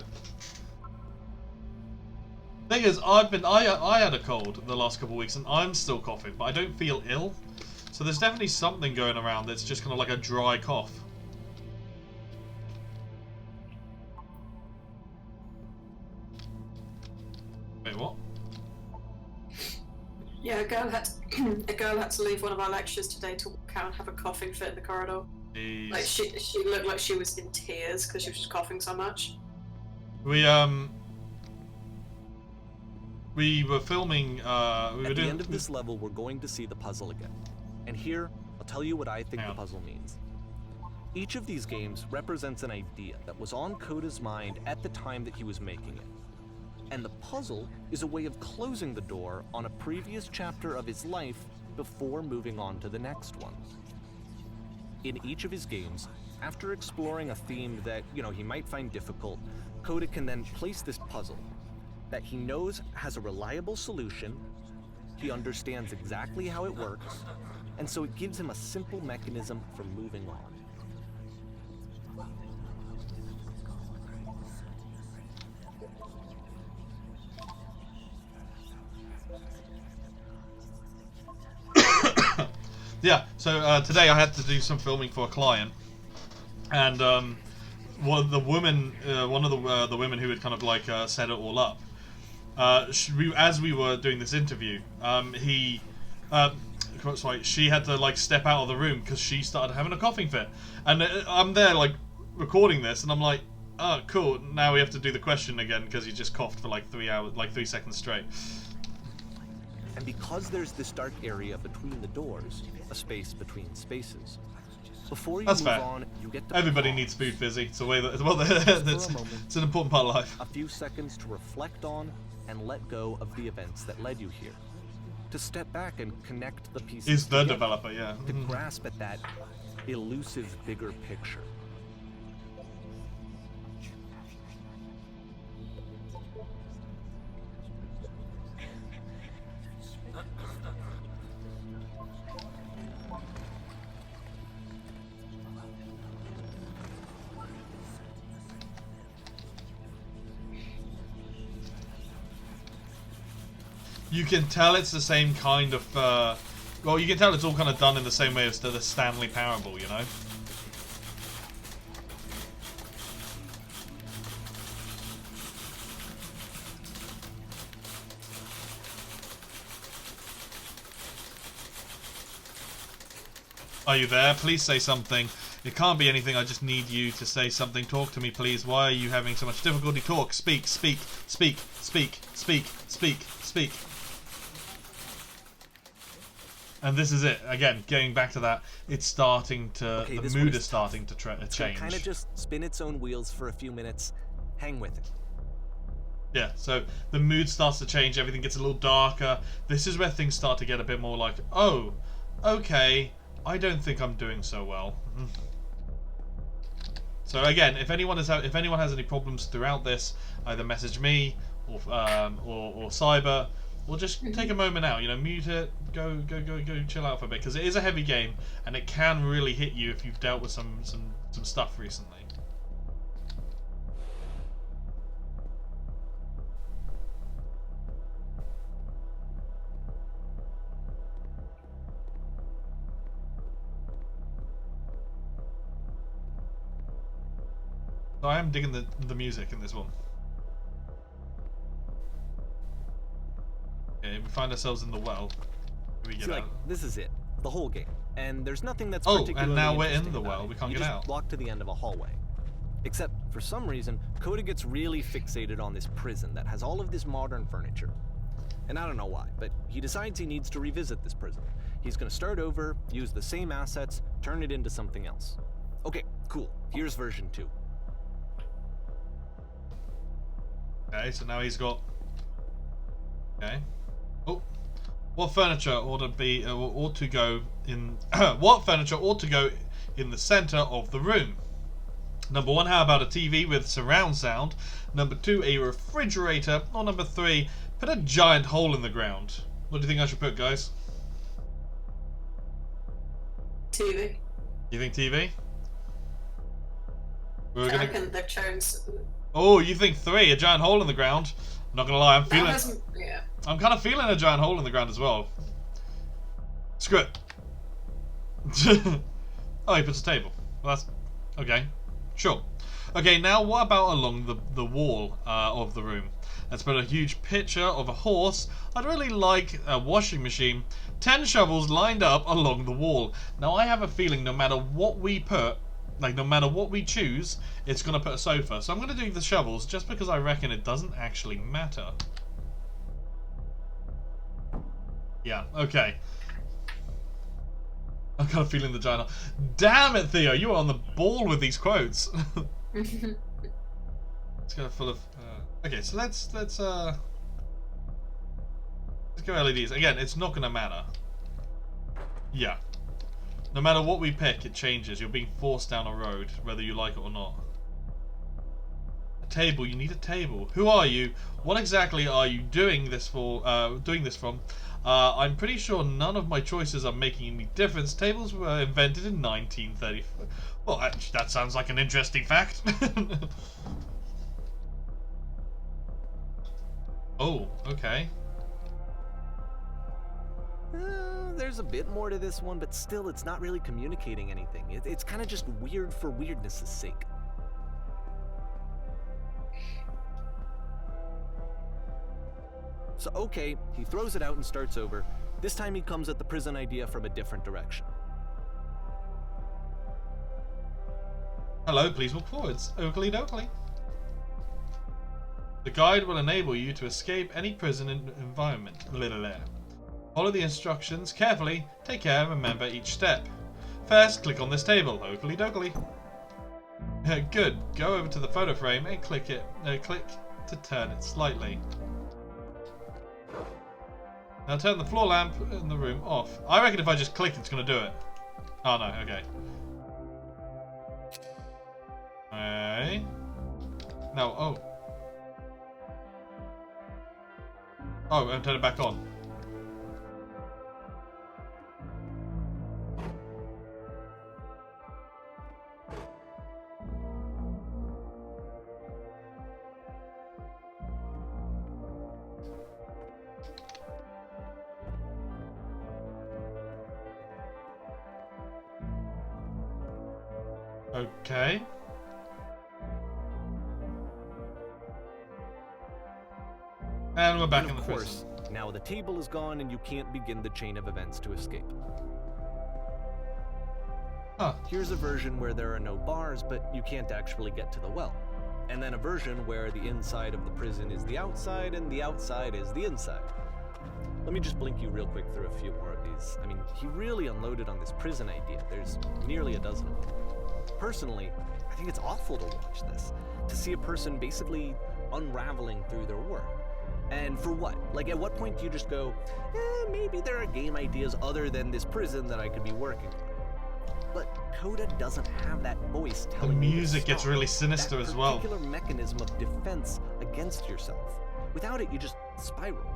Thing is, I had a cold the last couple of weeks and I'm still coughing, but I don't feel ill. So there's definitely something going around that's just kind of like a dry cough. Wait, what? Yeah, a girl had to leave one of our lectures today to walk out and have a coughing fit in the corridor. Jeez. Like she looked like she was in tears because she was just coughing so much. We were filming. At the end of this level, we're going to see the puzzle again, and here I'll tell you what I think the puzzle means. Each of these games represents an idea that was on Coda's mind at the time that he was making it. And the puzzle is a way of closing the door on a previous chapter of his life before moving on to the next one. In each of his games, after exploring a theme that, he might find difficult, Coda can then place this puzzle that he knows has a reliable solution, he understands exactly how it works, and so it gives him a simple mechanism for moving on. Yeah, so today I had to do some filming for a client, and one of the women who had kind of like set it all up, as we were doing this interview, she had to like step out of the room because she started having a coughing fit, and I'm there like recording this, and I'm like, oh cool, now we have to do the question again because he just coughed for like 3 seconds straight. And because there's this dark area between the doors, a space between spaces, before you move on, you get to everybody needs food fizzy. It's a way that it's an important part of life. A few seconds to reflect on and let go of the events that led you here. To step back and connect the pieces. Is the together, developer, yeah. To grasp at that elusive bigger picture. you can tell it's the same kind of, well, you can tell it's all kind of done in the same way as the Stanley Parable, you know? Are you there? Please say something. It can't be anything. I just need you to say something. Talk to me, please. Why are you having so much difficulty? Talk. Speak. Speak. Speak. Speak. Speak. Speak. Speak. And this is it. Again, getting back to that, it's starting to... Okay, the mood is starting to change. Kind of just spin its own wheels for a few minutes. Hang with it. Yeah, so the mood starts to change. Everything gets a little darker. This is where things start to get a bit more like, oh, okay, I don't think I'm doing so well. So again, if anyone has any problems throughout this, either message me or Cyber, or just take a moment out. You know, mute it, go chill out for a bit, because it is a heavy game and it can really hit you if you've dealt with some stuff recently. So I am digging the music in this one. Okay, we find ourselves in the well. We get out. This is it. The whole game. And there's nothing that's Oh, particularly and now we're in interesting the about well. it. We can't You get just out. walk to the end of a hallway. Except, for some reason, Coda gets really fixated on this prison that has all of this modern furniture. And I don't know why, but he decides he needs to revisit this prison. He's gonna start over, use the same assets, turn it into something else. Okay, cool. Here's version 2. Okay, so now he's got. Okay. Oh, what furniture ought to go in? What furniture ought to go in the center of the room? Number 1, how about a TV with surround sound? Number 2, a refrigerator. Or number 3, put a giant hole in the ground. What do you think I should put, guys? TV. You think TV? I reckon they've chosen. Oh, you think 3, a giant hole in the ground? I'm not gonna lie, I'm feeling. Yeah. I'm kind of feeling a giant hole in the ground as well. Screw it. Oh, he puts a table. Well, that's okay. Sure. Okay, now what about along the wall of the room? Let's put a huge picture of a horse. I'd really like a washing machine. 10 shovels lined up along the wall. Now I have a feeling no matter what we put, like no matter what we choose, it's going to put a sofa. So I'm going to do the shovels just because I reckon it doesn't actually matter. Yeah, okay. I'm kind of feeling the giant. Damn it, Theo, you are on the ball with these quotes. It's kind of full of. Okay, so let's go LEDs again. It's not gonna matter. Yeah. No matter what we pick, it changes. You're being forced down a road, whether you like it or not. A table. You need a table. Who are you? What exactly are you doing this for? Doing this from? I'm pretty sure none of my choices are making any difference. Tables were invented in 1934. Well, that sounds like an interesting fact. Oh, okay. There's a bit more to this one, but still, it's not really communicating anything. It's kind of just weird for weirdness' sake. So, okay, he throws it out and starts over. This time he comes at the prison idea from a different direction. Hello, please walk forwards. Oakley dokley. The guide will enable you to escape any prison environment. Follow the instructions carefully. Take care and remember each step. First, click on this table. Oakley dokley. Good. Go over to the photo frame and click it. Click to turn it slightly. Now turn the floor lamp in the room off. I reckon if I just click, it's going to do it. Oh no, okay. Okay. No, oh. Oh, and turn it back on. Okay. And we're back And in the of course, prison. now the table is gone and you can't begin the chain of events to escape. Huh. Here's a version where there are no bars, but you can't actually get to the well. And then a version where the inside of the prison is the outside and the outside is the inside. Let me just blink you real quick through a few more of these. I mean, he really unloaded on this prison idea. There's nearly a dozen of them. Personally, I think it's awful to watch this, to see a person basically unraveling through their work. And for what? Like, at what point do you just go, maybe there are game ideas other than this prison that I could be working on? But Coda doesn't have that voice The telling you to music gets stop, really sinister that as well. particular mechanism of defense against yourself. Without it, you just spiral.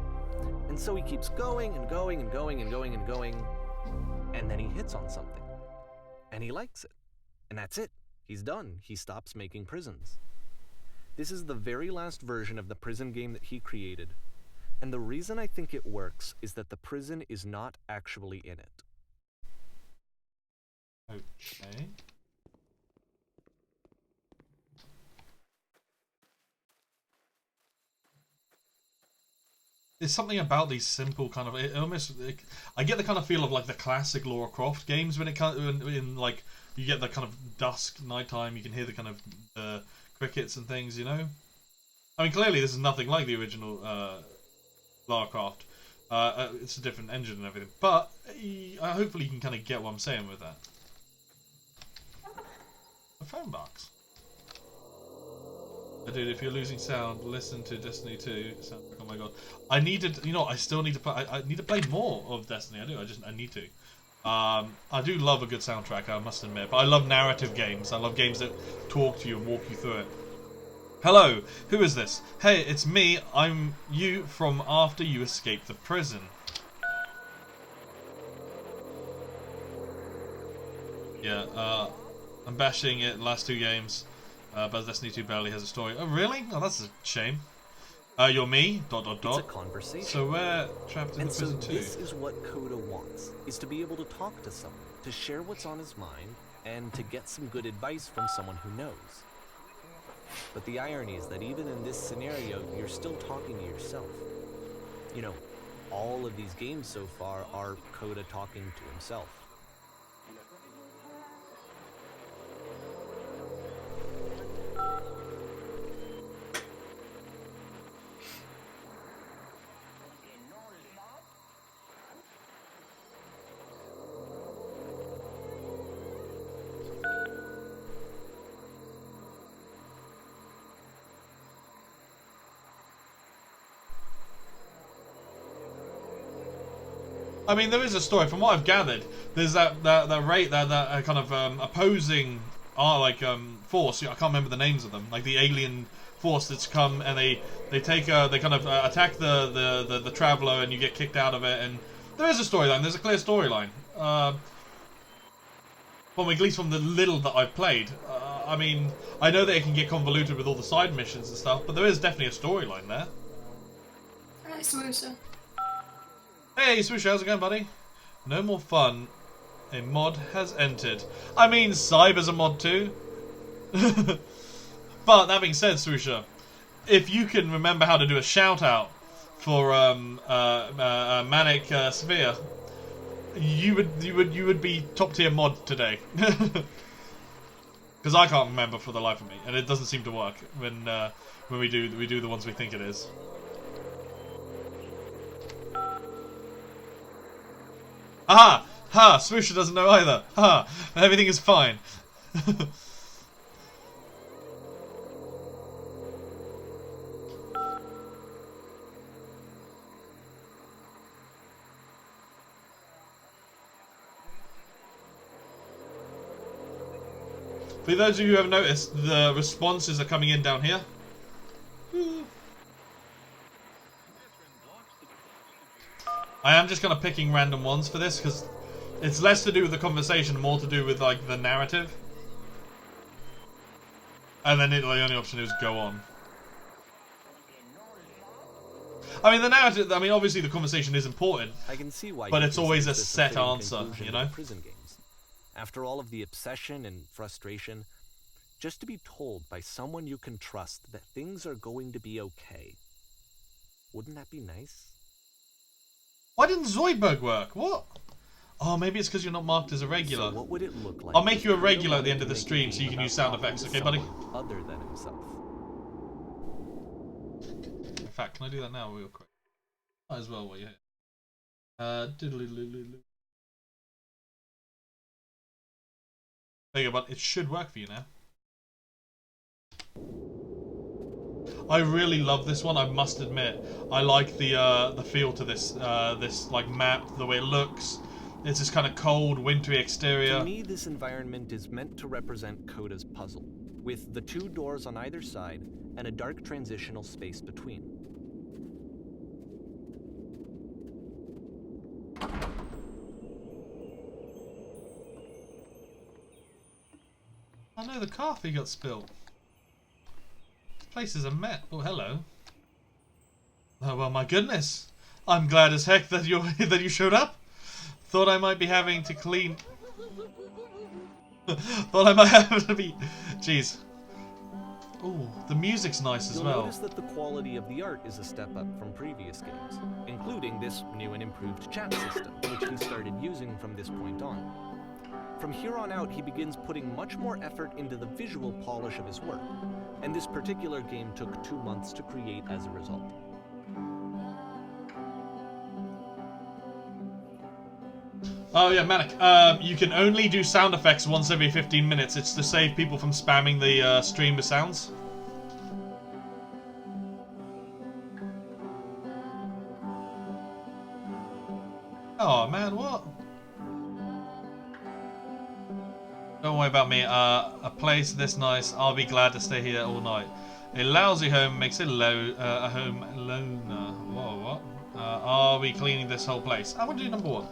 And so he keeps going and going and going and going and going, and then he hits on something. And he likes it. And that's it. He's done. He stops making prisons. This is the very last version of the prison game that he created. And the reason I think it works is that the prison is not actually in it. Okay. There's something about these simple kind of. I get the kind of feel of like the classic Lara Croft games when it comes in like you get the kind of dusk, nighttime. You can hear the kind of crickets and things. You know. I mean, clearly this is nothing like the original Lara Croft. It's a different engine and everything, but hopefully you can kind of get what I'm saying with that. A phone box. Dude, if you're losing sound, listen to Destiny 2 soundtrack. Oh my god, I need to. You know, I still need to play. I need to play more of Destiny. I do. I need to. I do love a good soundtrack, I must admit. But I love narrative games. I love games that talk to you and walk you through it. Hello, who is this? Hey, it's me. I'm you from after you escaped the prison. Yeah. I'm bashing it last two games. But Destiny 2 barely has a story. Oh, really? Oh, that's a shame. You're me, ... It's a conversation. So we're trapped in the prison too. This is what Coda wants, is to be able to talk to someone, to share what's on his mind, and to get some good advice from someone who knows. But the irony is that even in this scenario, you're still talking to yourself. You know, all of these games so far are Coda talking to himself. I mean, there is a story. From what I've gathered, there's that kind of opposing force. I can't remember the names of them. Like the alien force that's come and they kind of attack the traveler and you get kicked out of it. And there is a storyline. There's a clear storyline. Well, at least from the little that I've played. I mean, I know that it can get convoluted with all the side missions and stuff, but there is definitely a storyline there. Alright, Swooser. Hey, Swoosh, how's it going, buddy? No more fun. A mod has entered. I mean, Cyber's a mod too. But that being said, Swoosher, if you can remember how to do a shout out for Manic Sphere, you would be top tier mod today. Because I can't remember for the life of me, and it doesn't seem to work when we do the ones we think it is. Aha! Ha! Swoosher doesn't know either. Ha! Everything is fine. For those of you who have noticed, the responses are coming in down here. I am just kind of picking random ones for this because it's less to do with the conversation, more to do with like the narrative. And then the only option is go on. I mean, the narrative. I mean, obviously the conversation is important. I can see why, but you it's always a consider this set fitting answer, conclusion you to know. Prison games. After all of the obsession and frustration, just to be told by someone you can trust that things are going to be okay. Wouldn't that be nice? Why didn't Zoidberg work? What? Oh, maybe it's because you're not marked as a regular. So what would it look like? I'll make you a regular at the end of the stream so you can use sound effects, okay, buddy? Other than himself. In fact, can I do that now real quick? Might as well while you're here. Doodle-doodle-doodle. There you go, but it should work for you now. I really love this one, I must admit. I like the feel to this this like map, the way it looks. It's this kind of cold, wintry exterior. To me, this environment is meant to represent Coda's puzzle, with the 2 doors on either side and a dark transitional space between. I know the coffee got spilled. This place is a mess. Oh, hello. Oh, well, my goodness. I'm glad as heck that you showed up. Thought I might be having to clean. Thought I might have to be. Jeez. Oh, the music's nice as You'll well. notice that the quality of the art is a step up from previous games, including this new and improved chat system, which he started using from this point on. From here on out, he begins putting much more effort into the visual polish of his work, and this particular game took 2 months to create as a result. Oh yeah, Manic. You can only do sound effects once every 15 minutes. It's to save people from spamming the stream with sounds. Oh man, what? Don't worry about me. A place this nice, I'll be glad to stay here all night. A lousy home makes a home loner. Whoa, what? Are we cleaning this whole place? I want to do number 1.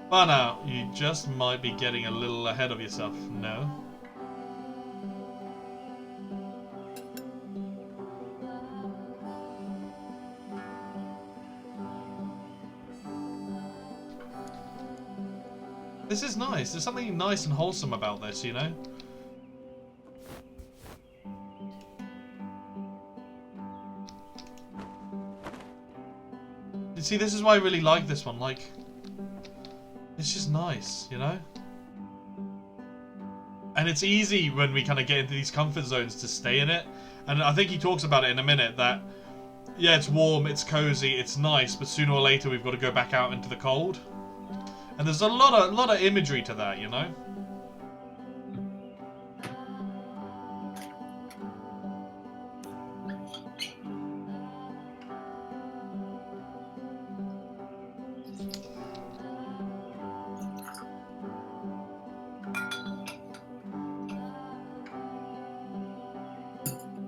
But now, you just might be getting a little ahead of yourself, no? This is nice. There's something nice and wholesome about this, you know? You see, this is why I really like this one. Like, it's just nice, you know? And it's easy when we kind of get into these comfort zones to stay in it. And I think he talks about it in a minute that, yeah, it's warm, it's cozy, it's nice, but sooner or later we've got to go back out into the cold. And there's a lot of imagery to that, you know?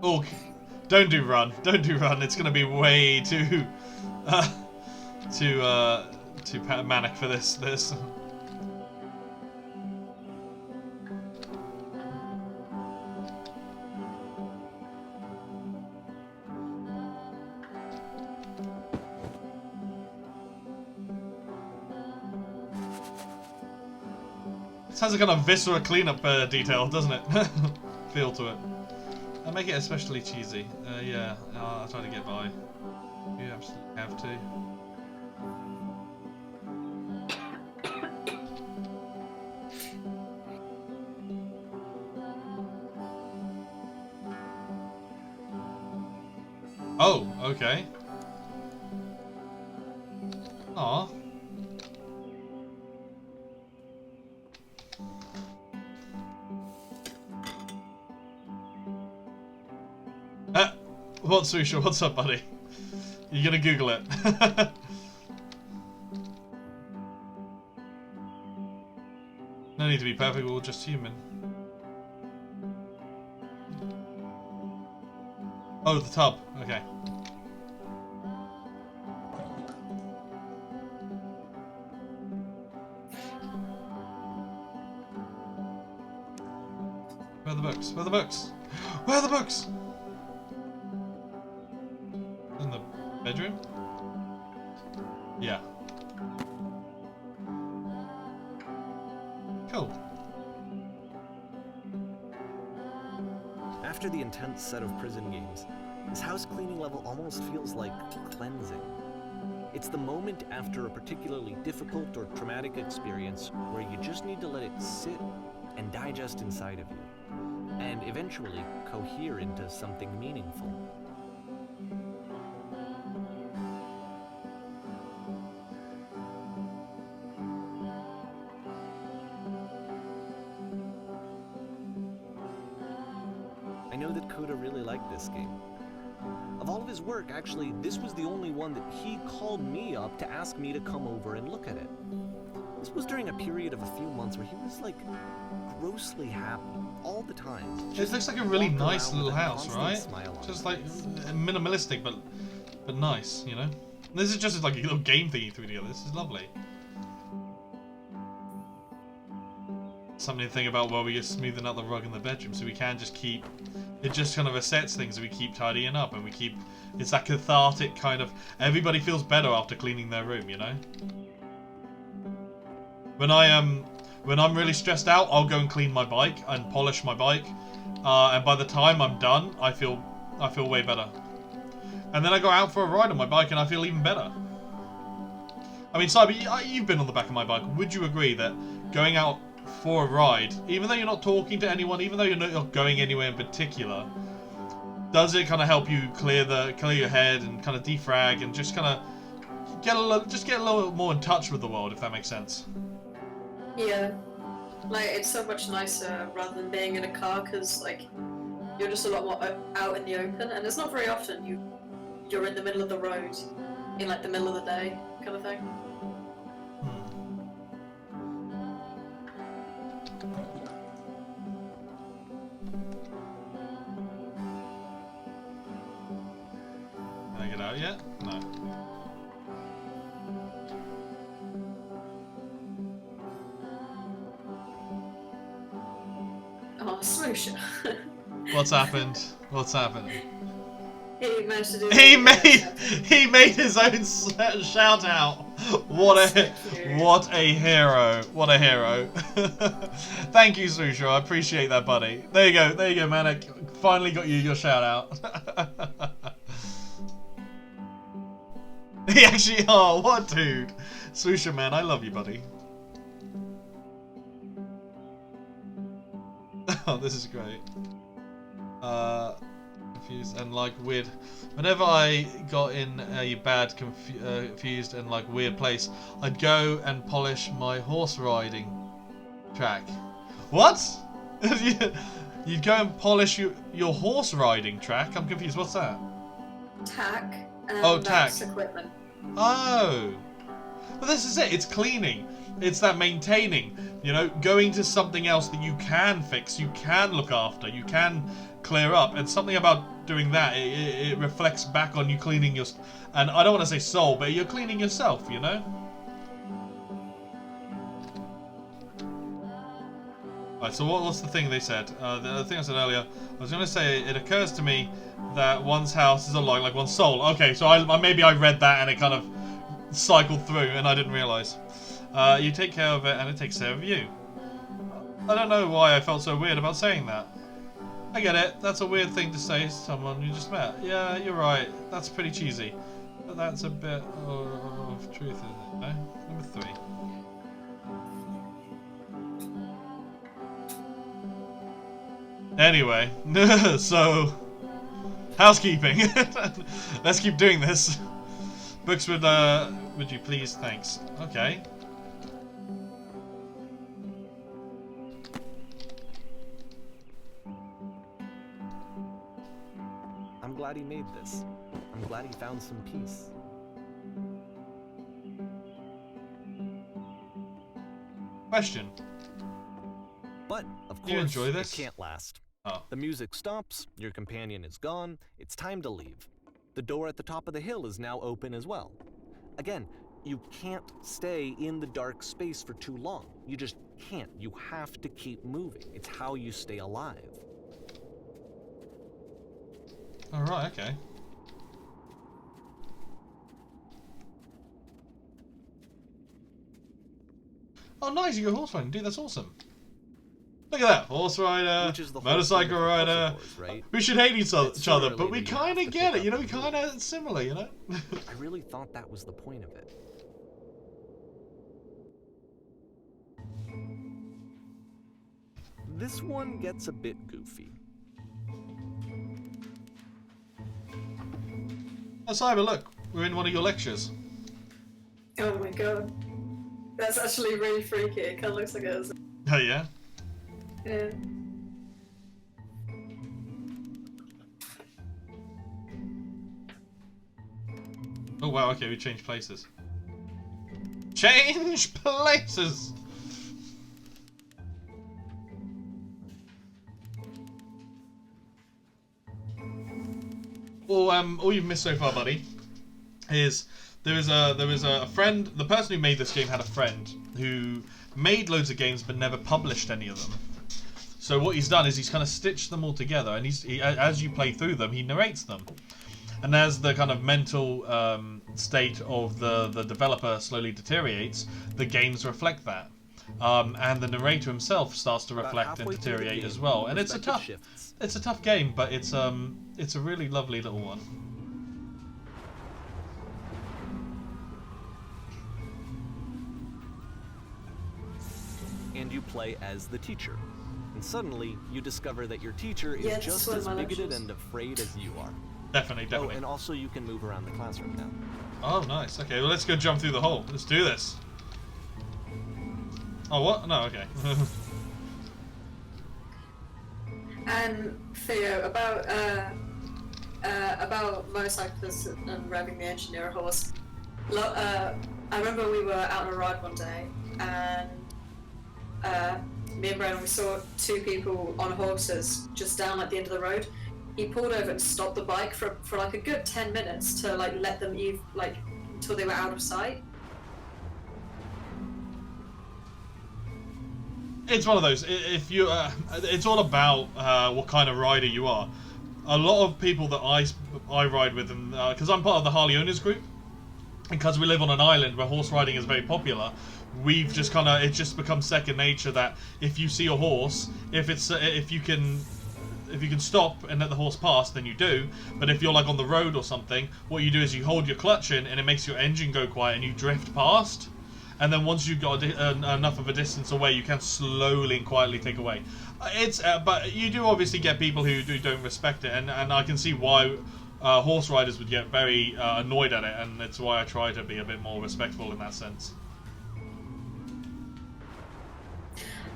Oh, don't do run. Don't do run. It's gonna be way too too manic for this. This has a kind of viscera cleanup detail, doesn't it? Feel to it. I make it especially cheesy. Yeah, I'll try to get by. You absolutely have to. Oh, okay. Aw. What's Susha? What's up, buddy? You gonna Google it? No need to be perfect, we're all just human. Oh, the tub. Okay. Where are the books? Where are the books? Where are the books? In the bedroom? Yeah. Cool. After the intense set of prison games, this house cleaning level almost feels like cleansing. It's the moment after a particularly difficult or traumatic experience where you just need to let it sit and digest inside of you, and eventually cohere into something meaningful. I know that Coda really liked this game. Of all of his work, actually, this was the only one that he called me up to ask me to come over and look at it. This was during a period of a few months where he was, like, grossly happy all the time. It looks like a really Walked nice around little with a house, constant right? smile on Just his like face. minimalistic, but nice, you know? This is just like a little game thing you threw together. This is lovely. Something to think about while we get smoothing out the rug in the bedroom, so we can just keep... It just kind of resets things, and we keep tidying up, and we keep... It's that cathartic kind of... Everybody feels better after cleaning their room, you know? When I'm really stressed out, I'll go and clean my bike and polish my bike, and by the time I'm done, I feel way better. And then I go out for a ride on my bike, and I feel even better. I mean, Cyber, you've been on the back of my bike. Would you agree that going out for a ride, even though you're not talking to anyone, even though you're not going anywhere in particular, does it kind of help you clear your head and kind of defrag and just kind of get a little more in touch with the world, if that makes sense? Yeah. Like, it's so much nicer rather than being in a car, because, like, you're just a lot more out in the open, and it's not very often you're in the middle of the road, in, like, the middle of the day, kind of thing. Can I get out yet? No. Oh, Smoosher. What's happened? What's happened? He managed to do He made his own shout out. What a hero! What a hero! Thank you, Susho. I appreciate that, buddy. There you go, man. I finally got you your shout out. He actually, oh, what dude? Susho, man, I love you, buddy. Oh, this is great. Confused and like weird. Whenever I got in a bad, confused and like weird place, I'd go and polish my horse riding track. What? You'd go and polish your horse riding track? I'm confused. What's that? tack. And Oh, that's tack. equipment. Oh. But this is it. It's cleaning. It's that maintaining. You know, going to something else that you can fix, you can look after, you can clear up. And something about doing that, it reflects back on you cleaning your... And I don't want to say soul, but you're cleaning yourself, you know? Right, so what's the thing they said? The thing I said earlier, I was going to say, it occurs to me that one's house is like one's soul. Okay, so maybe I read that and it kind of cycled through and I didn't realise. You take care of it and it takes care of you. I don't know why I felt so weird about saying that. I get it, that's a weird thing to say to someone you just met. Yeah, you're right, that's pretty cheesy. But that's a bit of truth, isn't it? No? Number 3. Anyway, so housekeeping. Let's keep doing this. Books would you please? Thanks. Okay. I'm glad he made this. I'm glad he found some peace. Question. But, of course, Do you enjoy this? it can't last. Oh. The music stops, your companion is gone, it's time to leave. The door at the top of the hill is now open as well. Again, you can't stay in the dark space for too long. You just can't. You have to keep moving. It's how you stay alive. Alright, okay. Oh, nice, you go horse riding. Dude, that's awesome. Look at that. Horse rider, Which is the whole motorcycle point of the rider. puzzle course, right? We should hate each It's other, sooner or but we later you kind have of to get pick it. You know, up we the kind of similar, you know? I really thought that was the point of it. This one gets a bit goofy. Oh, Simon, look. We're in one of your lectures. Oh my god. That's actually really freaky. It kind of looks like it is. Oh, yeah? Yeah. Oh, wow, okay, we changed places. Change places! Well, all you've missed so far, buddy, is there was a friend. The person who made this game had a friend who made loads of games but never published any of them. So what he's done is he's kind of stitched them all together, and as you play through them, he narrates them. And as the kind of mental state of the developer slowly deteriorates, the games reflect that. And the narrator himself starts to reflect and deteriorate as well. And it's a tough game, but it's a really lovely little one. And you play as the teacher. And suddenly, you discover that your teacher is Yeah, just one of as my bigoted lectures. and afraid as you are. Definitely, Oh, definitely. and also you can move around the classroom now. Oh, nice. Okay, well, let's go jump through the hole. Let's do this. Oh, what? No, okay. And Theo, about motorcyclists and revving the engineer horse. I remember we were out on a ride one day, and me and Brandon, we saw two people on horses just down at the end of the road. He pulled over and stopped the bike for like a good 10 minutes to like let them until they were out of sight. It's one of those. If you, it's all about what kind of rider you are. A lot of people that I ride with, and because I'm part of the Harley Owners group, because we live on an island where horse riding is very popular, we've just it's just become second nature that if you see a horse, if you can stop and let the horse pass, then you do. But if you're like on the road or something, what you do is you hold your clutch in, and it makes your engine go quiet, and you drift past. And then once you've got enough of a distance away, you can slowly and quietly take away. But you do obviously get people who don't respect it, and I can see why horse riders would get very annoyed at it, and it's why I try to be a bit more respectful in that sense.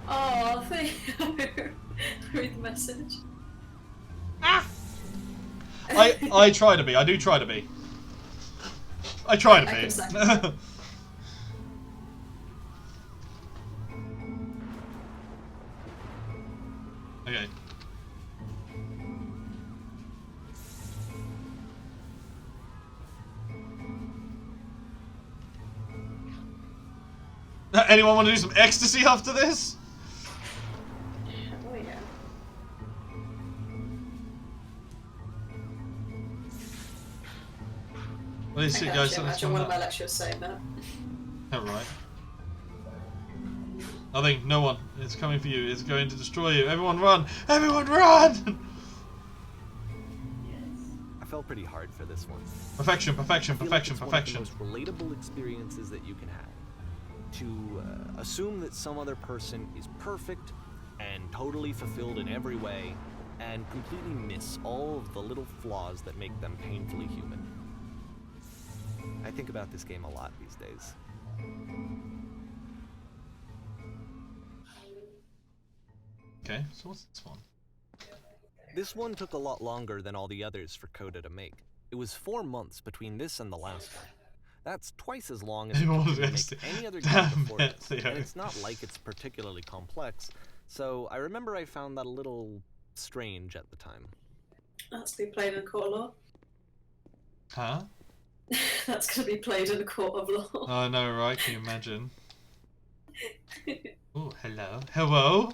Oh, Theo. Read the message. I try to be. I do try to be. I try to I be. can second that. Okay. Anyone want to do some ecstasy after this? Oh yeah. What do you I see, can guys? actually imagine one of my lecturers saying that. Alright. Nothing, no one. It's coming for you. It's going to destroy you. Everyone run! Everyone run! I felt pretty hard for this one. Perfection, perfection, I feel perfection, like it's perfection. one of the most relatable experiences that you can have. To assume that some other person is perfect and totally fulfilled in every way, and completely miss all of the little flaws that make them painfully human. I think about this game a lot these days. Okay, so what's this one? This one took a lot longer than all the others for Coda to make. It was 4 months between this and the last one. That's twice as long as it took to make any other game before it. And it's not like it's particularly complex, so I remember I found that a little strange at the time. That's to be played in a court of law. Huh? That's going to be played in a court of law. Oh no, right? Can you imagine? Oh, hello. Hello?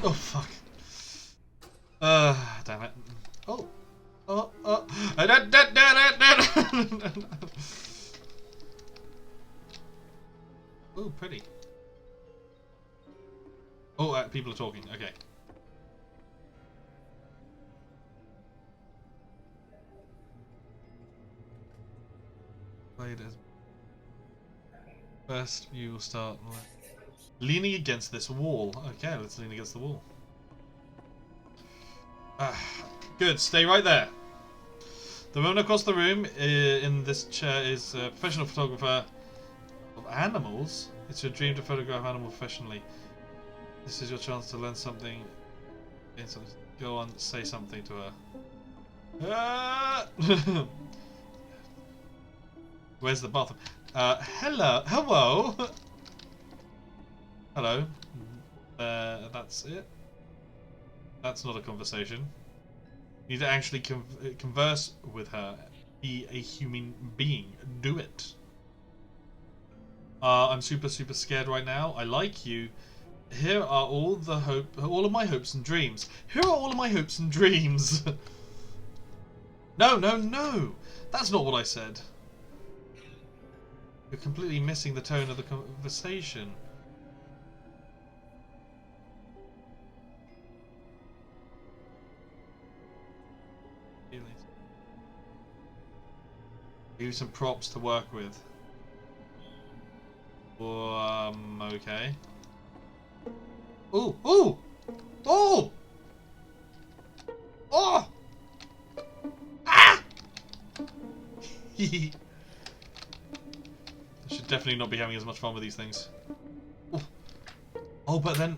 Oh, fuck. Damn it. Oh. Oh, oh. Oh, pretty. Oh, people are talking. Okay. Played as. First, you will start leaning against this wall. Okay, let's lean against the wall. Good, stay right there. The woman across the room in this chair is a professional photographer of animals. It's your dream to photograph animals professionally. This is your chance to learn something. Go on, say something to her. Where's the bathroom? Hello. Hello. That's it. That's not a conversation. You need to actually converse with her. Be a human being. Do it. I'm super scared right now. I like you. Here are all of my hopes and dreams. Here are all of my hopes and dreams. No. That's not what I said. You're completely missing the tone of the conversation. Give you some props to work with. Okay. Ooh! Ah! I should definitely not be having as much fun with these things. Ooh. Oh, but then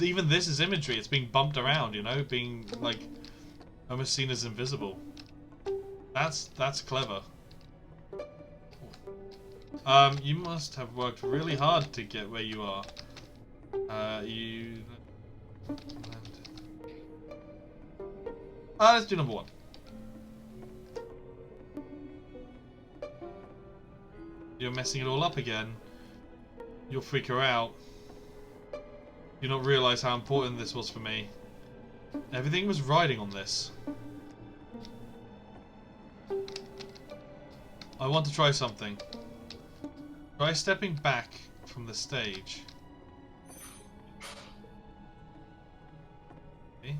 even this is imagery. It's being bumped around, you know, being like almost seen as invisible. That's clever. You must have worked really hard to get where you are. Let's do number 1. You're messing it all up again. You'll freak her out. You'll not realise how important this was for me. Everything was riding on this. I want to try something. Try stepping back from the stage. Okay.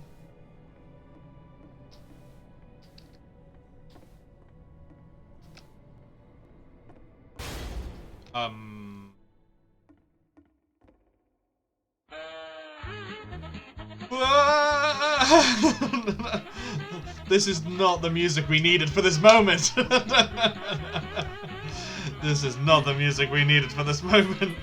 This is not the music we needed for this moment. This is not the music we needed for this moment.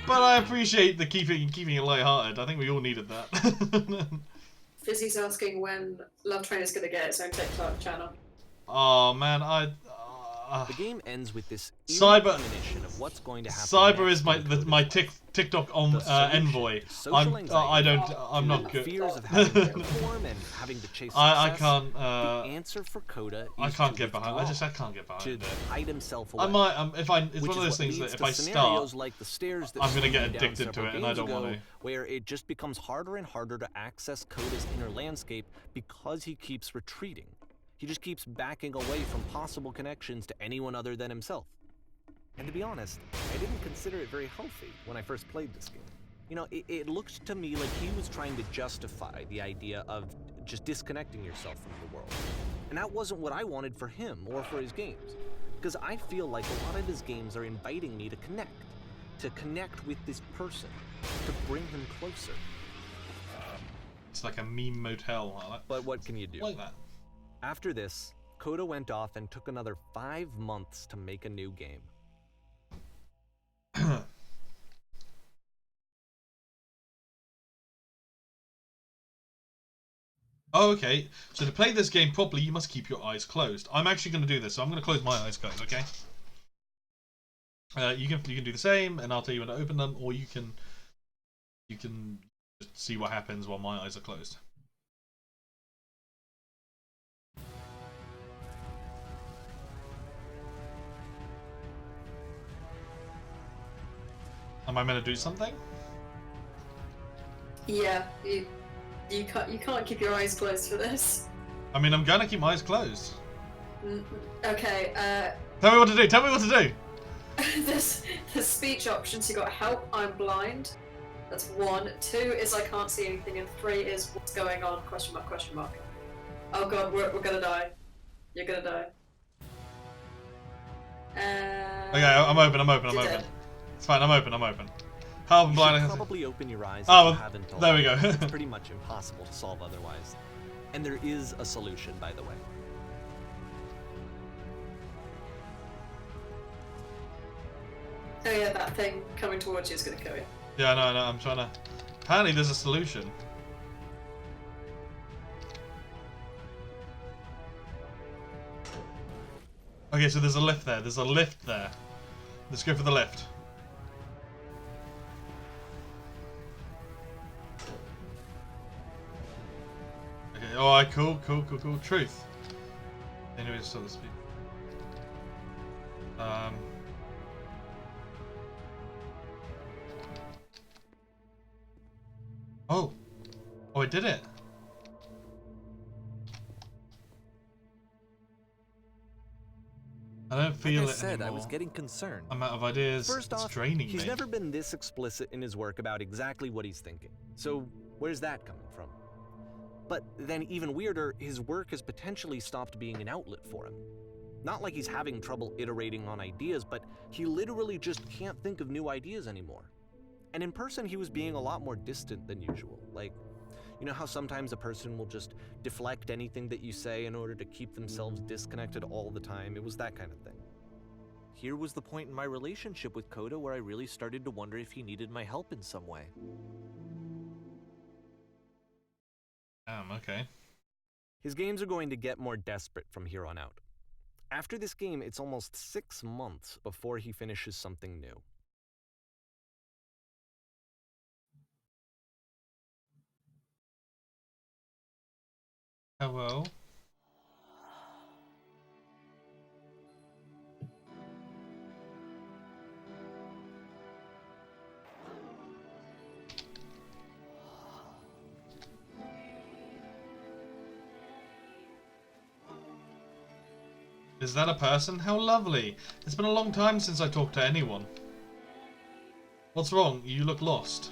But I appreciate the keeping it lighthearted. I think we all needed that. Fizzy's asking when Love Train is going to get its own TikTok channel. Oh man, The game ends with this Cyber premonition of what's going to happen. Cyber is next my in Coda's life. TikTok The envoy. solution, I'm not good. Fears of having to perform and having to chase I success. can't. The answer for Coda I is can't to get behind. withdraw, I can't get behind to it. hide himself away. I might. It's Which one of is those what things that leads if to I scenarios start, like the stairs that I'm gonna we get went down addicted to several it, and I games don't ago, want to. where it just becomes harder and harder to access Coda's inner landscape because he keeps retreating. He just keeps backing away from possible connections to anyone other than himself. And to be honest, I didn't consider it very healthy when I first played this game. You know, it looked to me like he was trying to justify the idea of just disconnecting yourself from the world. And that wasn't what I wanted for him or for his games. Because I feel like a lot of his games are inviting me to connect with this person, to bring him closer. It's like a meme motel. I like, But what can you do? like that. After this, Coda went off and took another 5 months to make a new game. Oh, okay. So to play this game properly, you must keep your eyes closed. I'm actually going to do this, so I'm going to close my eyes, guys. Okay. You can do the same, and I'll tell you when to open them, or you can just see what happens while my eyes are closed. Am I meant to do something? Yeah, you can't keep your eyes closed for this. I mean, I'm going to keep my eyes closed. Okay, Tell me what to do. Tell me what to do. there's speech options. You got help, I'm blind. That's 1. 2 is I can't see anything, and 3 is what's going on? Question mark, question mark. Oh god, we're gonna die. You're gonna die. Okay, I'm open. You're dead. It's fine. I'm open. Help, I'm You blind. should probably open your eyes if Oh, you haven't there we already. go. It's pretty much impossible to solve otherwise. And there is a solution, by the way. Oh yeah, that thing coming towards you is gonna kill you. Yeah, no, I'm trying to. Apparently, there's a solution. Okay, so there's a lift there. Let's go for the lift. Okay, alright, cool. Truth. Anyway, so to speak. Oh, I did it. I don't feel Like I it said, anymore. I was getting concerned. I'm out of ideas. First it's off, draining he's me. never been this explicit in his work about exactly what he's thinking. So where's that coming from? But then even weirder, his work has potentially stopped being an outlet for him. Not like he's having trouble iterating on ideas, but he literally just can't think of new ideas anymore. And in person, he was being a lot more distant than usual. Like, you know how sometimes a person will just deflect anything that you say in order to keep themselves disconnected all the time? It was that kind of thing. Here was the point in my relationship with Coda where I really started to wonder if he needed my help in some way. Okay. His games are going to get more desperate from here on out. After this game, it's almost 6 months before he finishes something new. Hello. Is that a person? How lovely. It's been a long time since I talked to anyone. What's wrong? You look lost.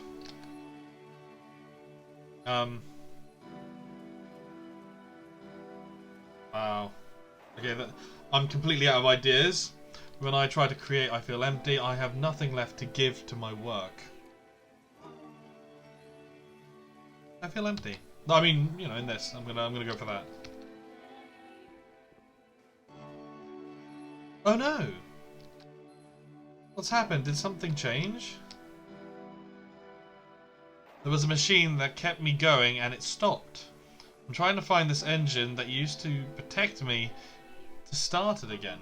Wow. Okay, I'm completely out of ideas. When I try to create, I feel empty. I have nothing left to give to my work. I feel empty. No, I mean, you know, in this, I'm gonna go for that. Oh no! What's happened? Did something change? There was a machine that kept me going and it stopped. I'm trying to find this engine that used to protect me to start it again.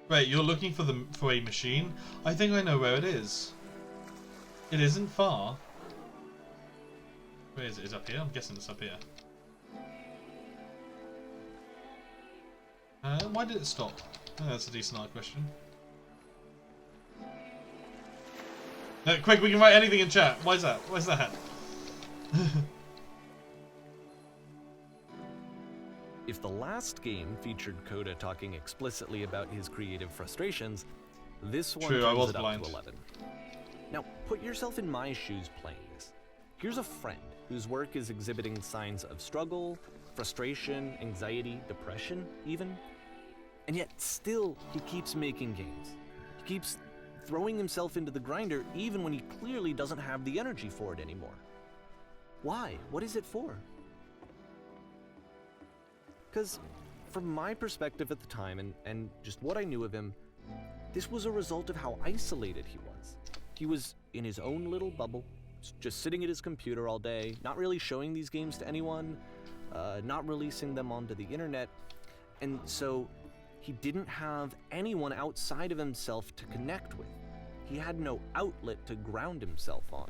Wait, you're looking for a machine? I think I know where it is. It isn't far. Where is it? Is it up here? I'm guessing it's up here. Why did it stop? Oh, that's a decent art question. Quick, we can write anything in chat. Why is that? Why is that? If the last game featured Coda talking explicitly about his creative frustrations, this one True, I turns was it up blind. to 11. Now, put yourself in my shoes playing this. Here's a friend whose work is exhibiting signs of struggle, frustration, anxiety, depression, even. And yet, still, he keeps making games. He keeps throwing himself into the grinder even when he clearly doesn't have the energy for it anymore. Why? What is it for? Because, from my perspective at the time, and just what I knew of him, this was a result of how isolated he was. He was in his own little bubble, just sitting at his computer all day, not really showing these games to anyone, not releasing them onto the internet, and so he didn't have anyone outside of himself to connect with. He had no outlet to ground himself on.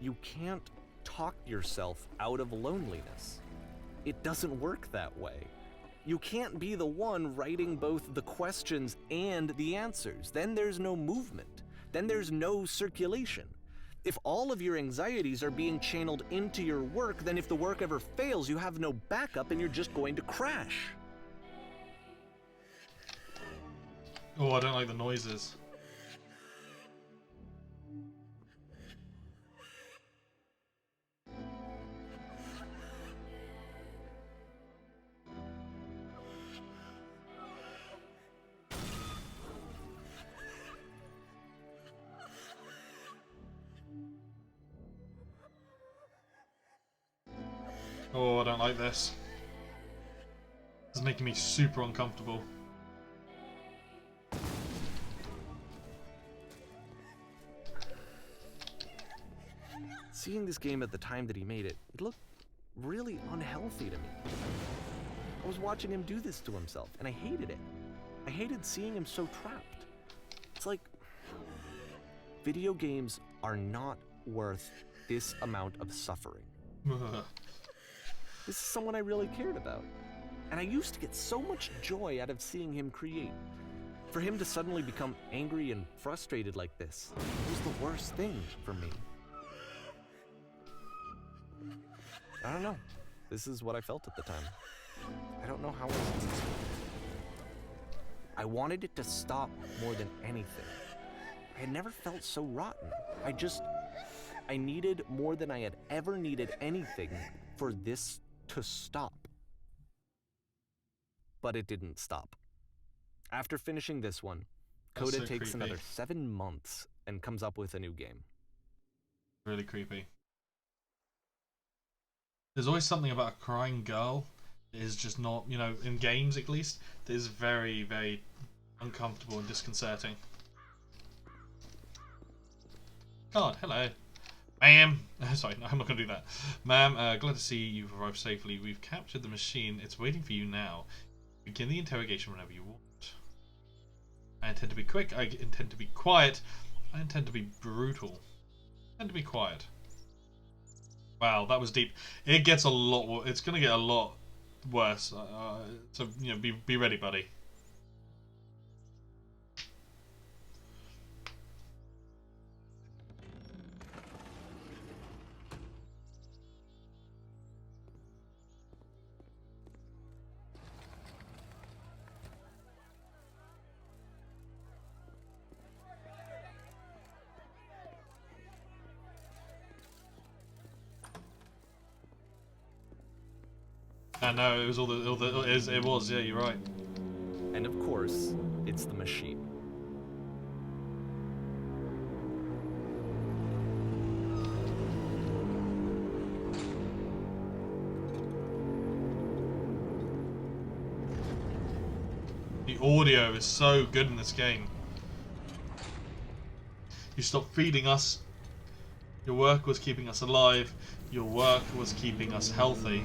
You can't talk yourself out of loneliness. It doesn't work that way. You can't be the one writing both the questions and the answers. Then there's no movement. Then there's no circulation. If all of your anxieties are being channeled into your work, then if the work ever fails, you have no backup and you're just going to crash. Oh, I don't like the noises. Oh, I don't like this. This is making me super uncomfortable. Seeing this game at the time that he made it, it looked really unhealthy to me. I was watching him do this to himself, and I hated it. I hated seeing him so trapped. It's like, video games are not worth this amount of suffering. This is someone I really cared about. And I used to get so much joy out of seeing him create. For him to suddenly become angry and frustrated like this was the worst thing for me. I don't know. This is what I felt at the time. I don't know how else to explain it. I wanted it to stop more than anything. I had never felt so rotten. I needed more than I had ever needed anything for this to stop. But it didn't stop. After finishing this one, That's Coda so takes creepy. another 7 months and comes up with a new game. Really creepy. There's always something about a crying girl that is just not, you know, in games at least, that is very, very uncomfortable and disconcerting. God, hello. Ma'am. Sorry, no, I'm not going to do that. Ma'am, glad to see you've arrived safely. We've captured the machine. It's waiting for you now. Begin the interrogation whenever you want. I intend to be quick. I intend to be quiet. I intend to be brutal. I intend to be quiet. Wow, that was deep. It gets a lot. It's going to get a lot worse. So you know, be ready, buddy. I know it was it was, yeah, you're right. And of course, it's the machine. The audio is so good in this game. You stopped feeding us. Your work was keeping us alive. Your work was keeping us healthy.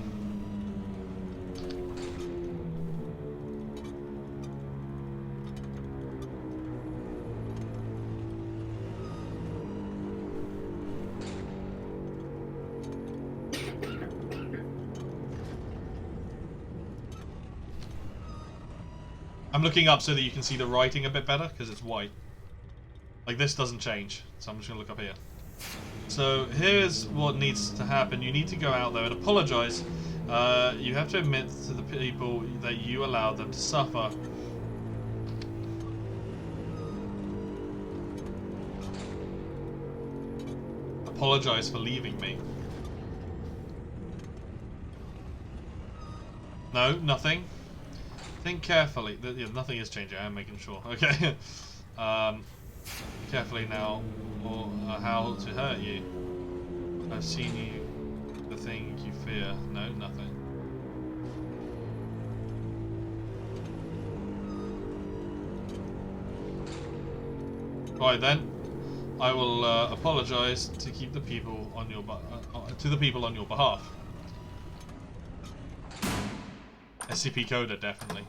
I'm looking up so that you can see the writing a bit better, because it's white. Like, this doesn't change, so I'm just going to look up here. So, here's what needs to happen. You need to go out there and apologize. You have to admit to the people that you allowed them to suffer. Apologize for leaving me. No, nothing. Think carefully. Yeah, nothing is changing. I'm making sure. Okay. Carefully now, or how to hurt you. I've seen you. The thing you fear. No, nothing. Right then, I will apologize to keep the people on your to the people on your behalf. SCP Coda, definitely.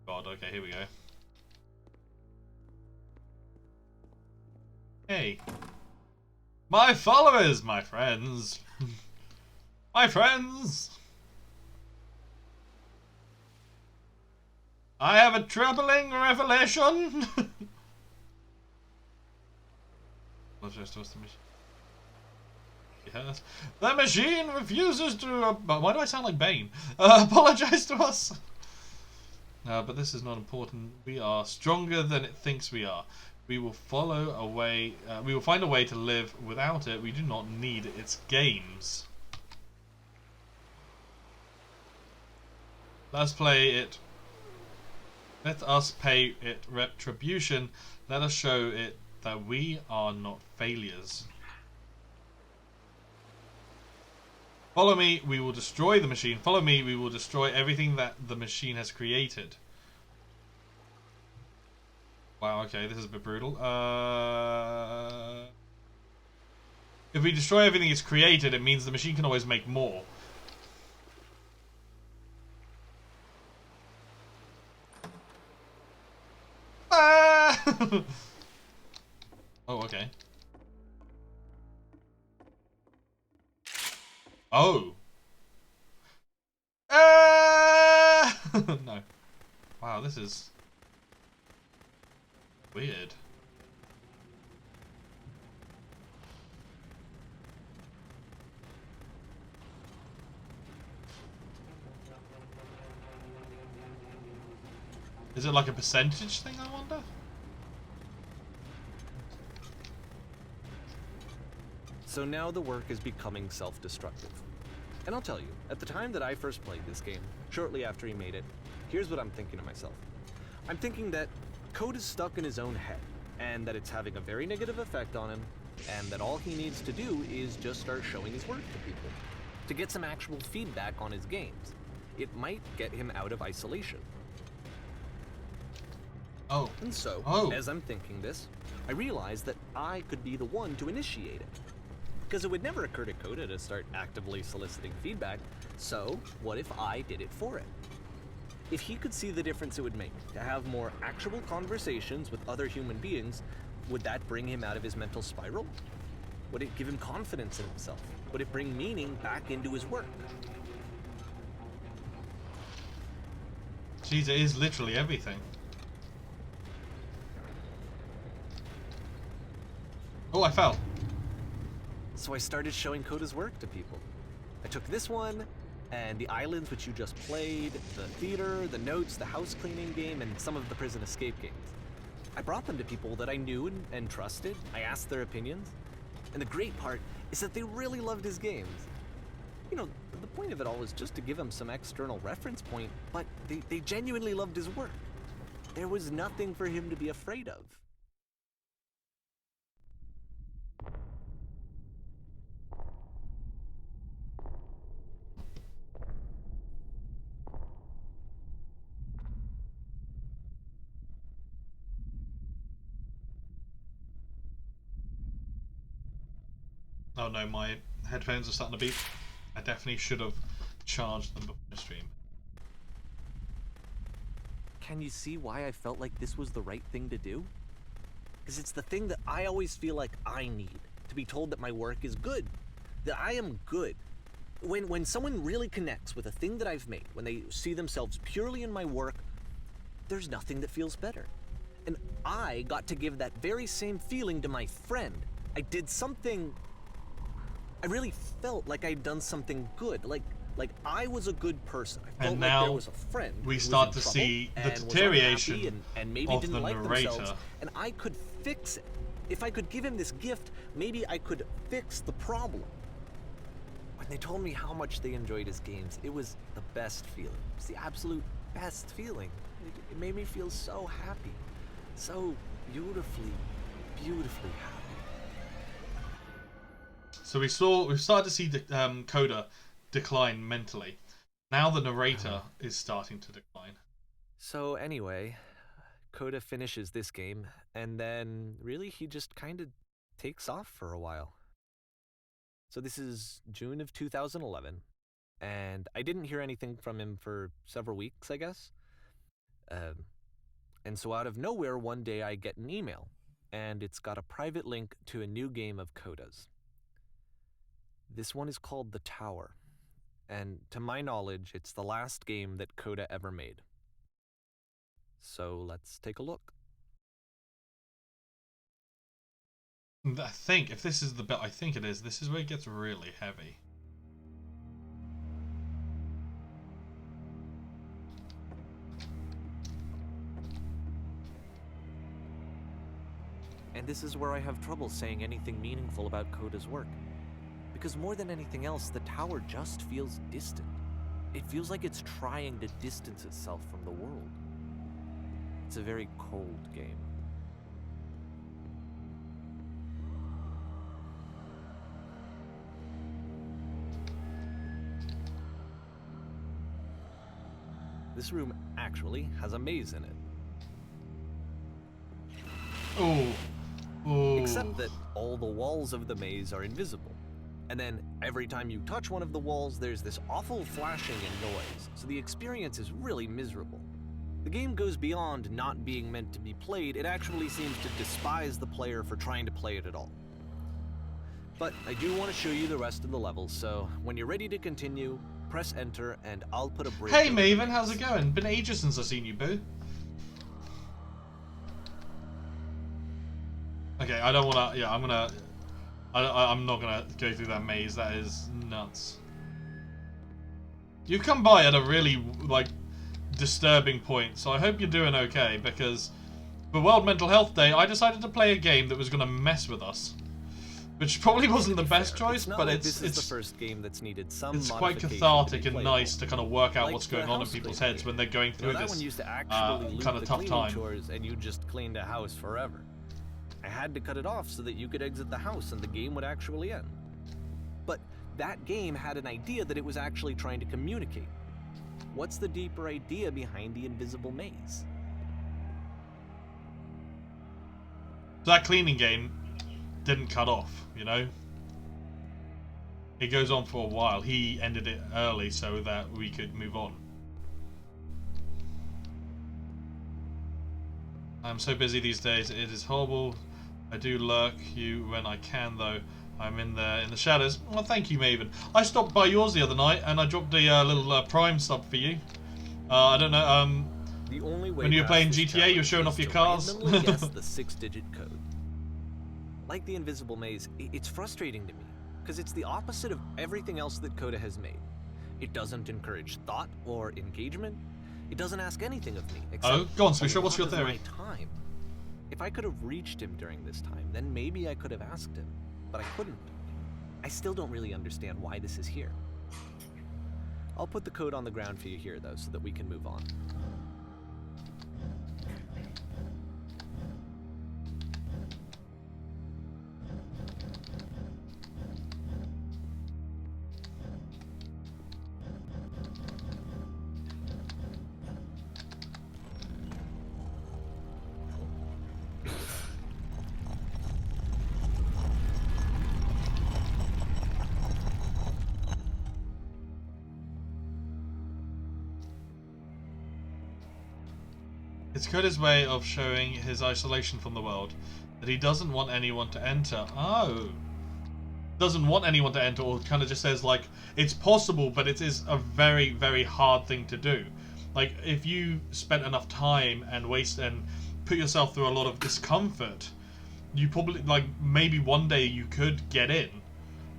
God, okay, here we go. Hey. My followers, my friends. My friends. I have a troubling revelation. Apologize to us, the machine. Yes. The machine refuses to... why do I sound like Bane? Apologize to us. But this is not important. We are stronger than it thinks we are. We will follow a way. We will find a way to live without it. We do not need its games. Let's play it. Let us pay it retribution. Let us show it that we are not failures. Follow me, we will destroy the machine. Follow me, we will destroy everything that the machine has created. Wow, okay, this is a bit brutal. If we destroy everything it's created, it means the machine can always make more. Ah! Oh, okay. Oh. No. Wow, this is weird. Is it like a percentage thing, I wonder? So now the work is becoming self-destructive. And I'll tell you, at the time that I first played this game, shortly after he made it, here's what I'm thinking to myself. I'm thinking that Code is stuck in his own head, and that it's having a very negative effect on him, and that all he needs to do is just start showing his work to people, to get some actual feedback on his games. It might get him out of isolation. Oh. And so, as I'm thinking this, I realize that I could be the one to initiate it. Because it would never occur to Coda to start actively soliciting feedback, so what if I did it for him? If he could see the difference it would make to have more actual conversations with other human beings, would that bring him out of his mental spiral? Would it give him confidence in himself? Would it bring meaning back into his work? Jeez, it is literally everything. Oh, I fell. So I started showing Coda's work to people. I took this one, and the islands which you just played, the theater, the notes, the house cleaning game, and some of the prison escape games. I brought them to people that I knew and trusted. I asked their opinions. And the great part is that they really loved his games. You know, the point of it all was just to give him some external reference point, but they genuinely loved his work. There was nothing for him to be afraid of. Oh no, my headphones are starting to beep. I definitely should have charged them before the stream. Can you see why I felt like this was the right thing to do? Because it's the thing that I always feel like I need, to be told that my work is good, that I am good. When someone really connects with a thing that I've made, when they see themselves purely in my work, there's nothing that feels better. And I got to give that very same feeling to my friend. I did something... I really felt like I'd done something good, like I was a good person. I felt and like now there was a friend we who start was to in see the trouble and was deterioration unhappy and maybe of didn't the like narrator. themselves, and I could fix it. If I could give him this gift, maybe I could fix the problem. When they told me how much they enjoyed his games, it was the best feeling. It was the absolute best feeling. It made me feel so happy, so beautifully, beautifully happy. So we've started to see Coda decline mentally. Now the narrator is starting to decline. So anyway, Coda finishes this game, and then really he just kind of takes off for a while. So this is June of 2011, and I didn't hear anything from him for several weeks, I guess. And so out of nowhere, one day I get an email, and it's got a private link to a new game of Coda's. This one is called The Tower, and to my knowledge, it's the last game that Coda ever made. So let's take a look. I think, if this is the bit I think it is, this is where it gets really heavy. And this is where I have trouble saying anything meaningful about Coda's work. Because more than anything else, the tower just feels distant. It feels like it's trying to distance itself from the world. It's a very cold game. This room actually has a maze in it. Oh. Oh. Except that all the walls of the maze are invisible. And then every time you touch one of the walls, there's this awful flashing and noise, so the experience is really miserable. The game goes beyond not being meant to be played, it actually seems to despise the player for trying to play it at all. But I do want to show you the rest of the levels, so when you're ready to continue, press enter and I'll put a break. Hey Maven, how's it going? Been ages since I've seen you, boo. Okay, I don't wanna, yeah, I'm not gonna go through that maze, that is nuts. You've come by at a really, like, disturbing point, so I hope you're doing okay, because for World Mental Health Day, I decided to play a game that was gonna mess with us. Which probably wasn't the best choice, but it's the first game that's needed some it's quite cathartic and nice to kind of work out what's going on in people's heads when they're going through that this one used to actually kind of tough time. Chores and you just cleaned a house forever. I had to cut it off so that you could exit the house and the game would actually end. But that game had an idea that it was actually trying to communicate. What's the deeper idea behind the invisible maze? That cleaning game didn't cut off, you know? It goes on for a while. He ended it early so that we could move on. I'm so busy these days, it is horrible. I do lurk you when I can though. I'm in there in the shadows. Well, thank you, Maven. I stopped by yours the other night and I dropped a little Prime sub for you. I don't know, the only way when you were playing GTA, you were showing off your cars. Guess the 6-digit code. Like the invisible maze, it's frustrating to me, because it's the opposite of everything else that Coda has made. It doesn't encourage thought or engagement. It doesn't ask anything of me. Oh, go on, Swisher, what's your theory? Time. If I could have reached him during this time, then maybe I could have asked him, but I couldn't. I still don't really understand why this is here. I'll put the code on the ground for you here, though, so that we can move on. It's Coda's way of showing his isolation from the world, that he doesn't want anyone to enter. Oh. Doesn't want anyone to enter, or kind of just says, like, it's possible, but it is a very, very hard thing to do. Like, if you spent enough time and put yourself through a lot of discomfort, you probably, like, maybe one day you could get in,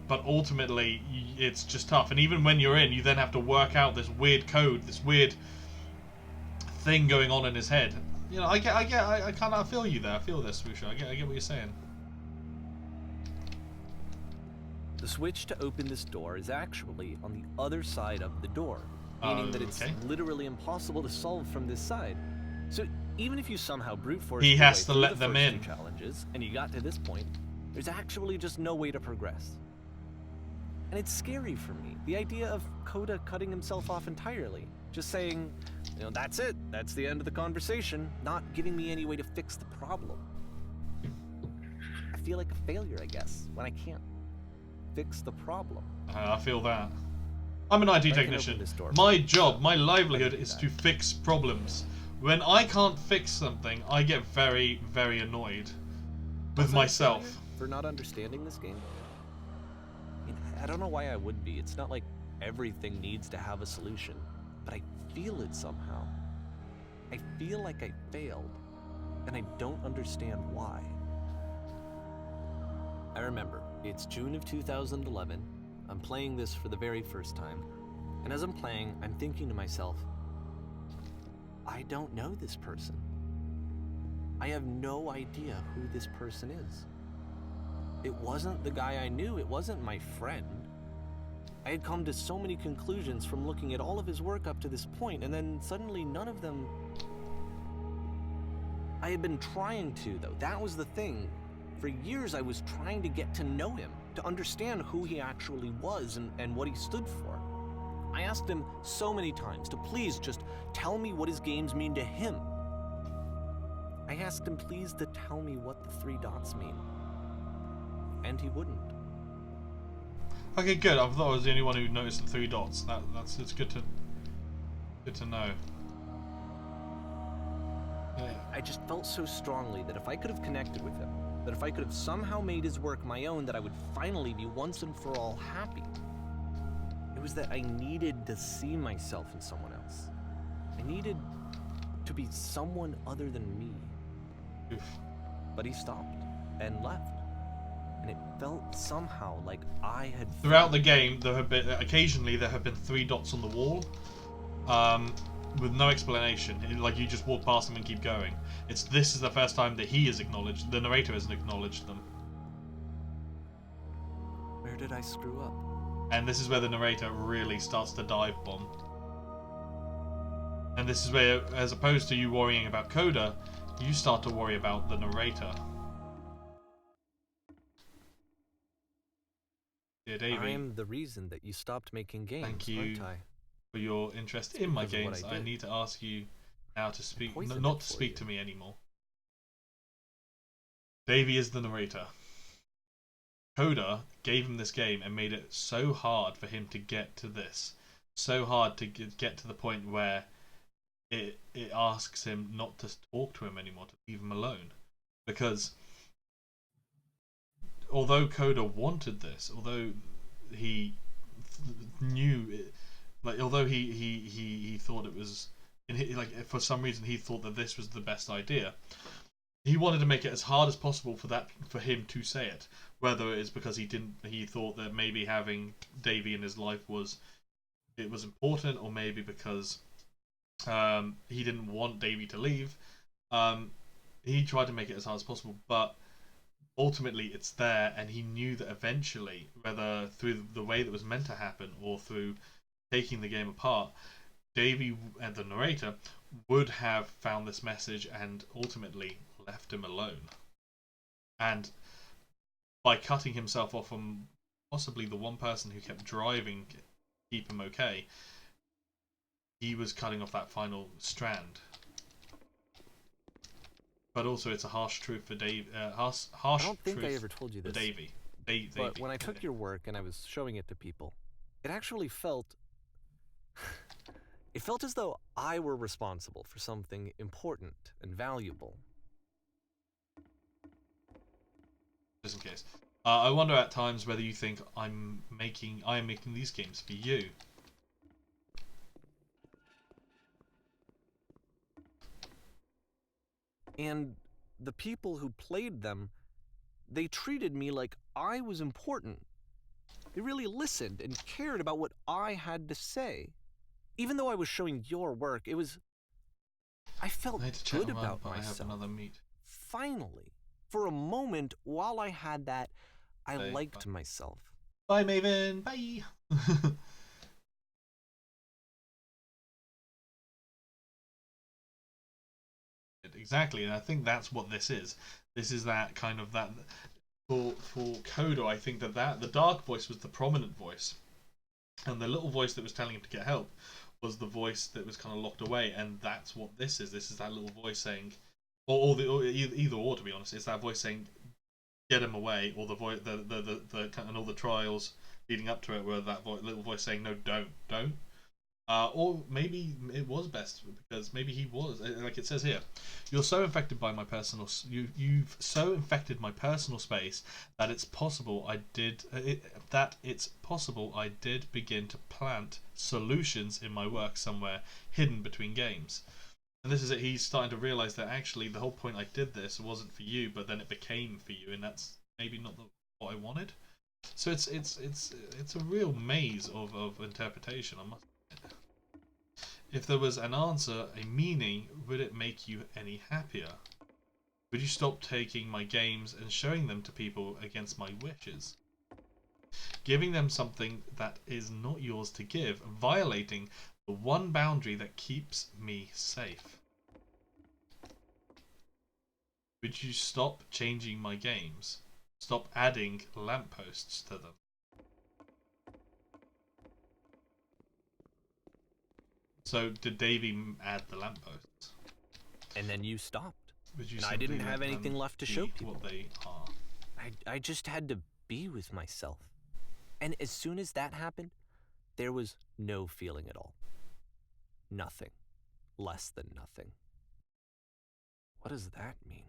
but ultimately, it's just tough. And even when you're in, you then have to work out this weird code, this weird thing going on in his head. You know, I kind of feel you there. I feel this, Swoosha. I get what you're saying. The switch to open this door is actually on the other side of the door, meaning that it's literally impossible to solve from this side. So even if you somehow brute force he your has way to through let the them first in. two challenges, and you got to this point, there's actually just no way to progress. And it's scary for me, the idea of Coda cutting himself off entirely, just saying, you know, that's it, that's the end of the conversation, not giving me any way to fix the problem. I feel like a failure, I guess, when I can't fix the problem. I feel that. I'm an IT technician. My job, my livelihood is to fix problems. When I can't fix something, I get very, very annoyed with myself. For not understanding this game? In I don't know why I would be. It's not like everything needs to have a solution, but I feel it somehow. I feel like I failed, and I don't understand why. I remember, it's June of 2011. I'm playing this for the very first time, and as I'm playing, I'm thinking to myself, I don't know this person. I have no idea who this person is. It wasn't the guy I knew, it wasn't my friend. I had come to so many conclusions from looking at all of his work up to this point, and then suddenly none of them... I had been trying to, though. That was the thing. For years I was trying to get to know him, to understand who he actually was and what he stood for. I asked him so many times to please just tell me what his games mean to him. I asked him please to tell me what the 3 dots mean. And he wouldn't. Okay, good. I thought I was the only one who noticed the 3 dots. It's good to know. Yeah. I just felt so strongly that if I could have connected with him, that if I could have somehow made his work my own, that I would finally be once and for all happy. It was that I needed to see myself in someone else. I needed to be someone other than me. Oof. But he stopped and left. And it felt somehow like I had... Throughout the game, occasionally there have been 3 dots on the wall, with no explanation. Like, you just walk past them and keep going. This is the first time that he has acknowledged, the narrator hasn't acknowledged them. Where did I screw up? And this is where the narrator really starts to dive bomb. And this is where, as opposed to you worrying about Coda, you start to worry about the narrator. Dear Davey, I'm the reason that you stopped making games, thank you aren't I? for your interest in my because of what games. I I did. need to ask you now to speak, poisoned not it to for speak you. to me anymore. Davey is the narrator. Coda gave him this game and made it so hard for him to get to this. So hard to get to the point where it asks him not to talk to him anymore, to leave him alone. Because although Coda wanted this, although he knew it, like, although he thought it was, like, for some reason he thought that this was the best idea, he wanted to make it as hard as possible for him to say it. Whether it is because he thought that maybe having Davey in his life was important, or maybe because he didn't want Davey to leave. He tried to make it as hard as possible, but ultimately it's there, and he knew that eventually, whether through the way that was meant to happen or through taking the game apart, Davey and the narrator would have found this message and ultimately left him alone. And by cutting himself off from possibly the one person who kept driving to keep him okay, he was cutting off that final strand. But also, it's a harsh truth for Dave. Harsh I don't think I truth ever told you for this. Davey. But when I took your work and I was showing it to people, it actually felt... it felt as though I were responsible for something important and valuable. Just in case. I wonder at times whether you think I am making these games for you. And the people who played them, they treated me like I was important. They really listened and cared about what I had to say. Even though I was showing your work, it was... I felt I need to check good my about but I have myself. another meet. Finally. For a moment, while I had that, I Bye. liked myself. Bye, Maven. Bye. Exactly, and I think that's what this is. This is that kind of that. For Coda, I think that the dark voice was the prominent voice, and the little voice that was telling him to get help was the voice that was kind of locked away. And that's what this is. This is that little voice saying, or either or, to be honest, it's that voice saying, "Get him away," or the voice, and all the trials leading up to it were that little voice saying, "No, don't." Or maybe it was best because maybe he was, like it says here, you're so infected by my personal, you've so infected my personal space that it's possible I did begin to plant solutions in my work somewhere hidden between games. And this is it. He's starting to realize that actually the whole point I did this wasn't for you, but then it became for you, and that's maybe not what I wanted. So it's a real maze of interpretation. I must admit. If there was an answer, a meaning, would it make you any happier? Would you stop taking my games and showing them to people against my wishes? Giving them something that is not yours to give, violating the one boundary that keeps me safe. Would you stop changing my games? Stop adding lampposts to them? So did Davey add the lampposts? And then you stopped. Would you And I simply didn't let have anything them left to be show people. what they are? I just had to be with myself. And as soon as that happened, there was no feeling at all. Nothing. Less than nothing. What does that mean?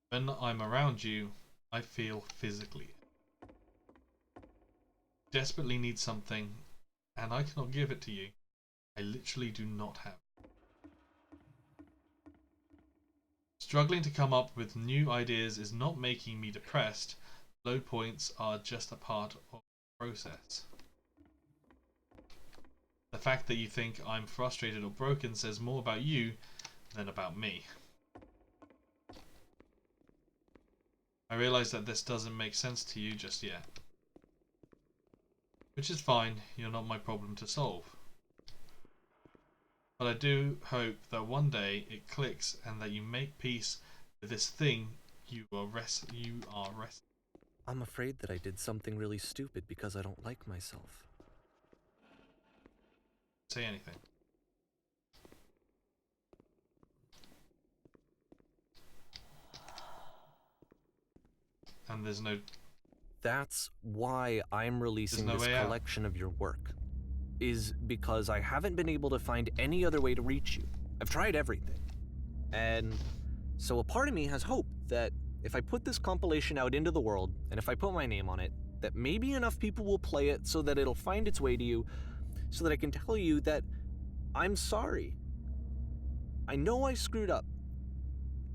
When I'm around you, I feel physically. Desperately need something, and I cannot give it to you. I literally do not have. Struggling to come up with new ideas is not making me depressed. Low points are just a part of the process. The fact that you think I'm frustrated or broken says more about you than about me. I realize that this doesn't make sense to you just yet. Which is fine, you're not my problem to solve. But I do hope that one day it clicks and that you make peace with this thing you are wrestling. I'm afraid that I did something really stupid because I don't like myself. Say anything. And there's no... That's why I'm releasing There's no this way out. collection of your work. Is because I haven't been able to find any other way to reach you. I've tried everything. And so a part of me has hope that if I put this compilation out into the world, and if I put my name on it, that maybe enough people will play it so that it'll find its way to you, so that I can tell you that I'm sorry. I know I screwed up.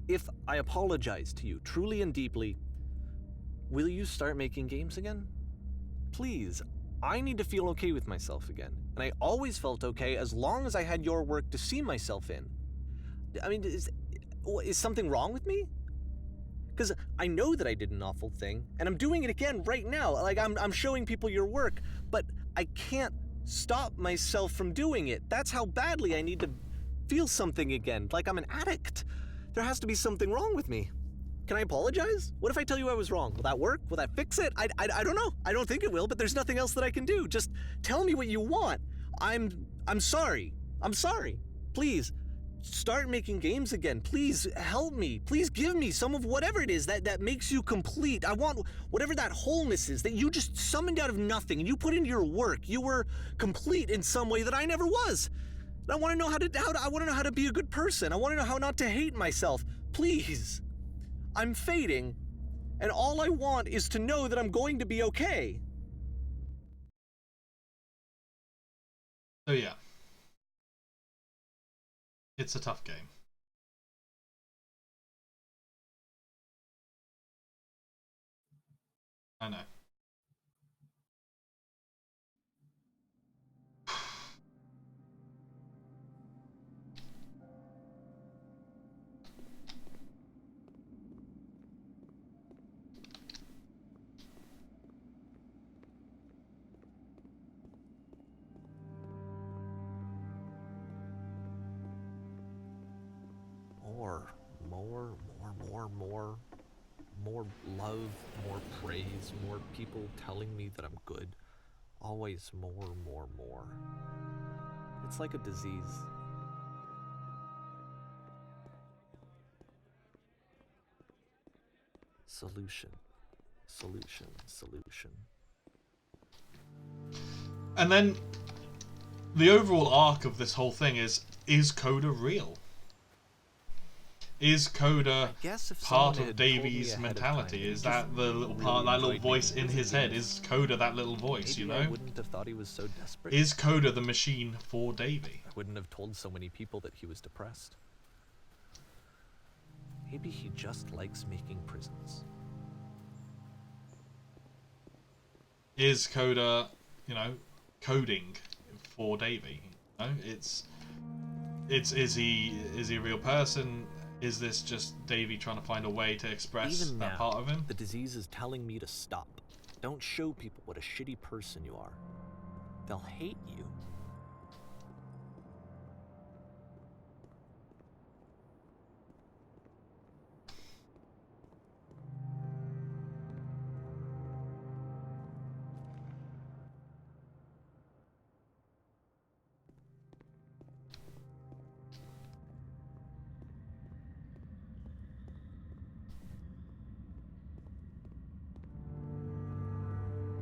If I apologize to you truly and deeply, will you start making games again? Please, I need to feel okay with myself again. And I always felt okay as long as I had your work to see myself in. I mean, is something wrong with me? Because I know that I did an awful thing, and I'm doing it again right now. Like, I'm showing people your work, but I can't stop myself from doing it. That's how badly I need to feel something again, like I'm an addict. There has to be something wrong with me. Can I apologize? What if I tell you I was wrong? Will that work? Will that fix it? I don't know. I don't think it will, but there's nothing else that I can do. Just tell me what you want. I'm sorry. I'm sorry. Please, start making games again. Please help me. Please give me some of whatever it is that makes you complete. I want whatever that wholeness is that you just summoned out of nothing and you put into your work. You were complete in some way that I never was. And I want to know I want to know how to be a good person. I want to know how not to hate myself. Please. I'm fading, and all I want is to know that I'm going to be okay. So yeah. It's a tough game. I know. More love, more praise, more people telling me that I'm good. Always more. It's like a disease. Solution. And then the overall arc of this whole thing is Coda real? Is Coda part of Davy's mentality? Is that the little part, that little voice in his head? Is Coda that little voice, you know? I wouldn't have thought he was so desperate. Is Coda the machine for Davy? I wouldn't have told so many people that he was depressed. Maybe he just likes making prisons. Is Coda, you know, coding for Davy? You know, is he a real person? Is this just Davy trying to find a way to express Even that now, part of him? the disease is telling me to stop. Don't show people what a shitty person you are. They'll hate you.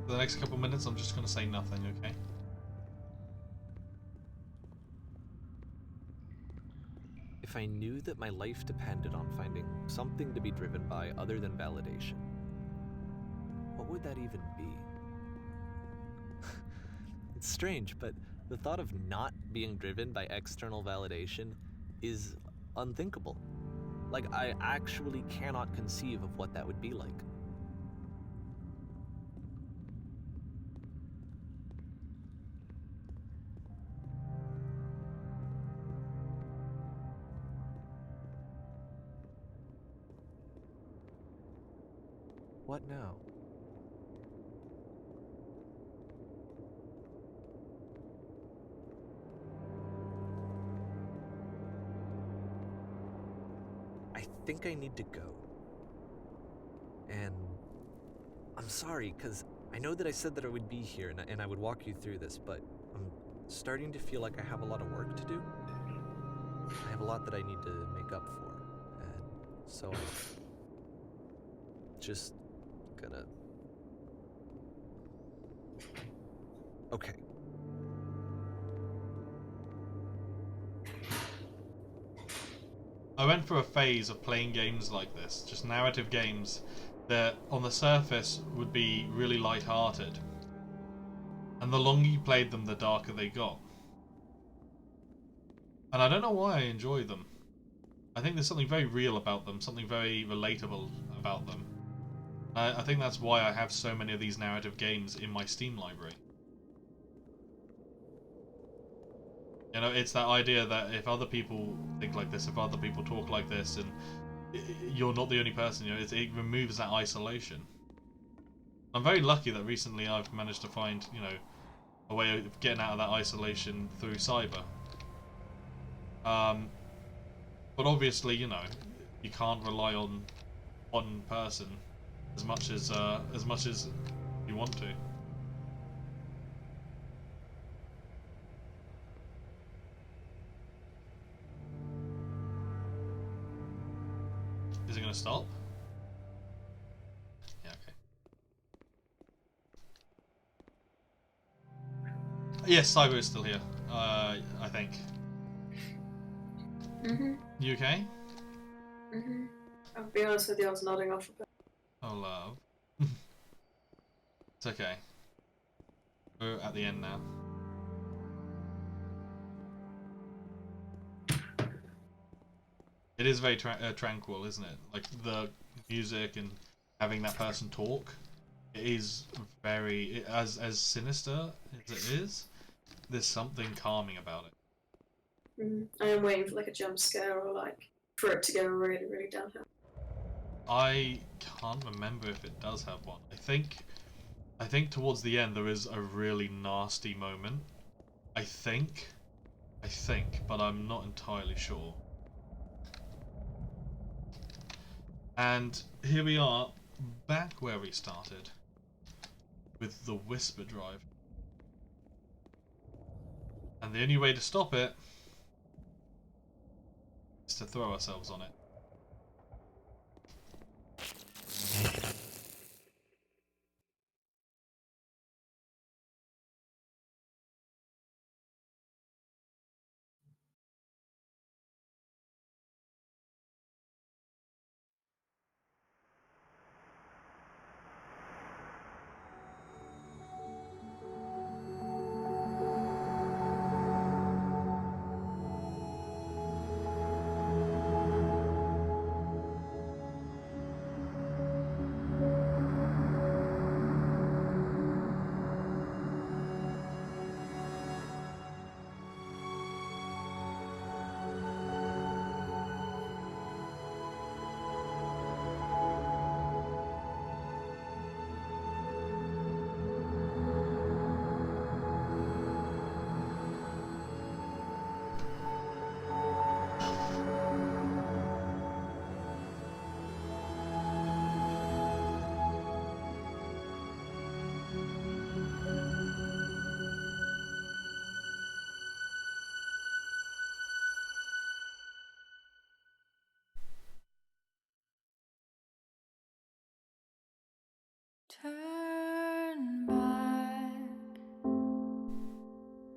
For the next couple minutes, I'm just going to say nothing, okay? If I knew that my life depended on finding something to be driven by other than validation, what would that even be? It's strange, but the thought of not being driven by external validation is unthinkable. Like, I actually cannot conceive of what that would be like. What now? I think I need to go. And I'm sorry, because I know that I said that I would be here and I would walk you through this, but I'm starting to feel like I have a lot of work to do. I have a lot that I need to make up for. And so I'm just gonna... Okay. I went through a phase of playing games like this, just narrative games that on the surface would be really light-hearted. And the longer you played them, the darker they got. And I don't know why I enjoy them. I think there's something very real about them, something very relatable about them. I think that's why I have so many of these narrative games in my Steam library. You know, it's that idea that if other people think like this, if other people talk like this, and you're not the only person, you know, it removes that isolation. I'm very lucky that recently I've managed to find, you know, a way of getting out of that isolation through cyber. But obviously, you know, you can't rely on one person as much as you want to. Is it going to stop? Yeah, okay. Yes, Cyber is still here. I think. You okay? I'll be honest with you, I was nodding off a bit. Oh, love. It's okay. We're at the end now. It is very tranquil, isn't it? Like, the music and having that person talk, it is very... As sinister as it is, there's something calming about it. I am waiting for like a jump scare or like for it to go really, really downhill. I can't remember if it does have one. I think towards the end there is a really nasty moment. I think, but I'm not entirely sure. And here we are, back where we started, with the Whisper Drive. And the only way to stop it is to throw ourselves on it.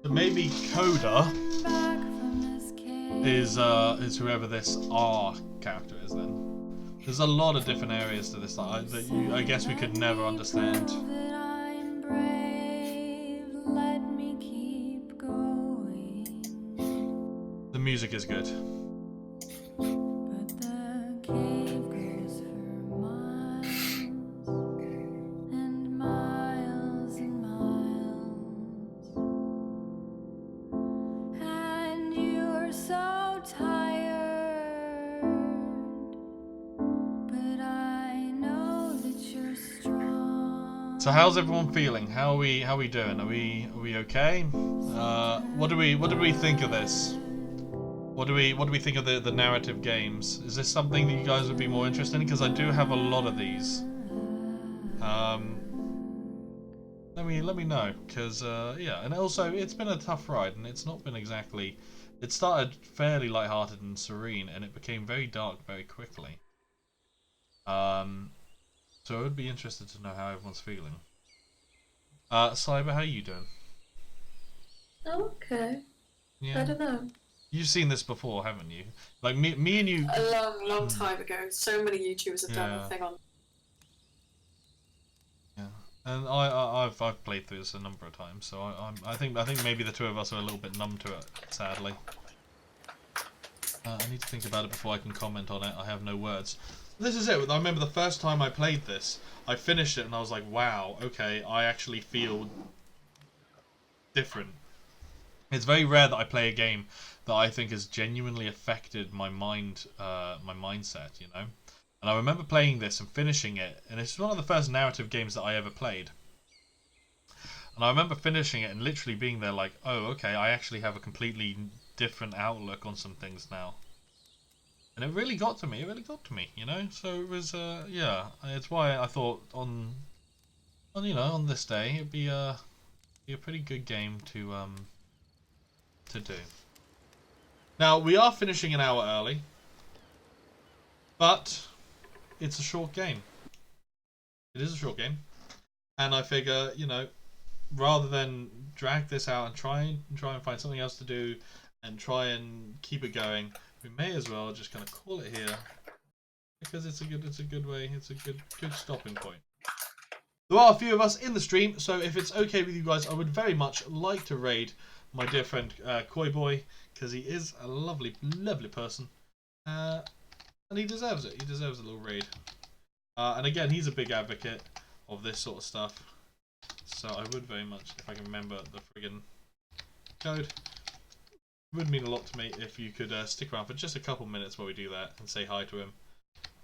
maybe Coda is whoever this R character is then. There's a lot of different areas to this that I guess we could never understand. The music is good. So how's everyone feeling? How are we doing? Are we okay? What do we think of this? What do we think of the narrative games? Is this something that you guys would be more interested in? Because I do have a lot of these. Let me know, because yeah, and also it's been a tough ride, and it's not been exactly. It started fairly lighthearted and serene, and it became very dark very quickly. So I would be interested to know how everyone's feeling. Cyber, how are you doing? Okay. Yeah. I don't know. You've seen this before, haven't you? Like me and you. A long time ago. So many YouTubers have done Yeah. the thing on. Yeah, and I've played through this a number of times, so I think maybe the two of us are a little bit numb to it, sadly. I need to think about it before I can comment on it. I have no words. This is it. I remember the first time I played this, I finished it and I was like, wow, okay, I actually feel different. It's very rare that I play a game that I think has genuinely affected my mind, my mindset, you know? And I remember playing this and finishing it, and it's one of the first narrative games that I ever played. And I remember finishing it and literally being there like, oh, okay, I actually have a completely different outlook on some things now. And it really got to me. It really got to me, you know. So it was, yeah. It's why I thought on this day it'd be a pretty good game to do. Now we are finishing an hour early, but it's a short game. It is a short game, and I figure, you know, rather than drag this out and try and find something else to do, and try and keep it going, we may as well just kind of call it here, because it's a good way, it's a good stopping point. There are a few of us in the stream, so if it's okay with you guys, I would very much like to raid my dear friend Koi Boy, because he is a lovely person, and he deserves it. He deserves a little raid. And again, he's a big advocate of this sort of stuff, so I would very much, if I can remember the friggin' code, it would mean a lot to me if you could stick around for just a couple minutes while we do that and say hi to him.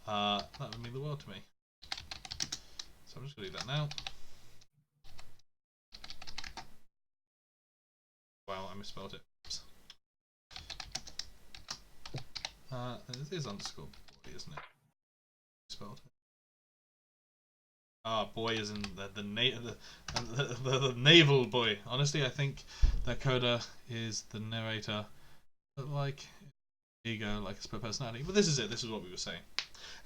That would mean the world to me. So I'm just going to do that now. Wow, I misspelled it. Oops. It is underscore boy, isn't it? Spelled it. Ah, boy is in the naval boy. Honestly, I think that Coda is the narrator, but like ego, like a split personality. But this is it. This is what we were saying.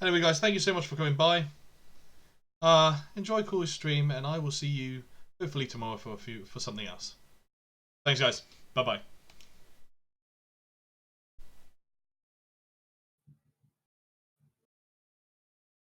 Anyway, guys, thank you so much for coming by. Enjoy Cool's stream, and I will see you hopefully tomorrow for something else. Thanks, guys. Bye bye.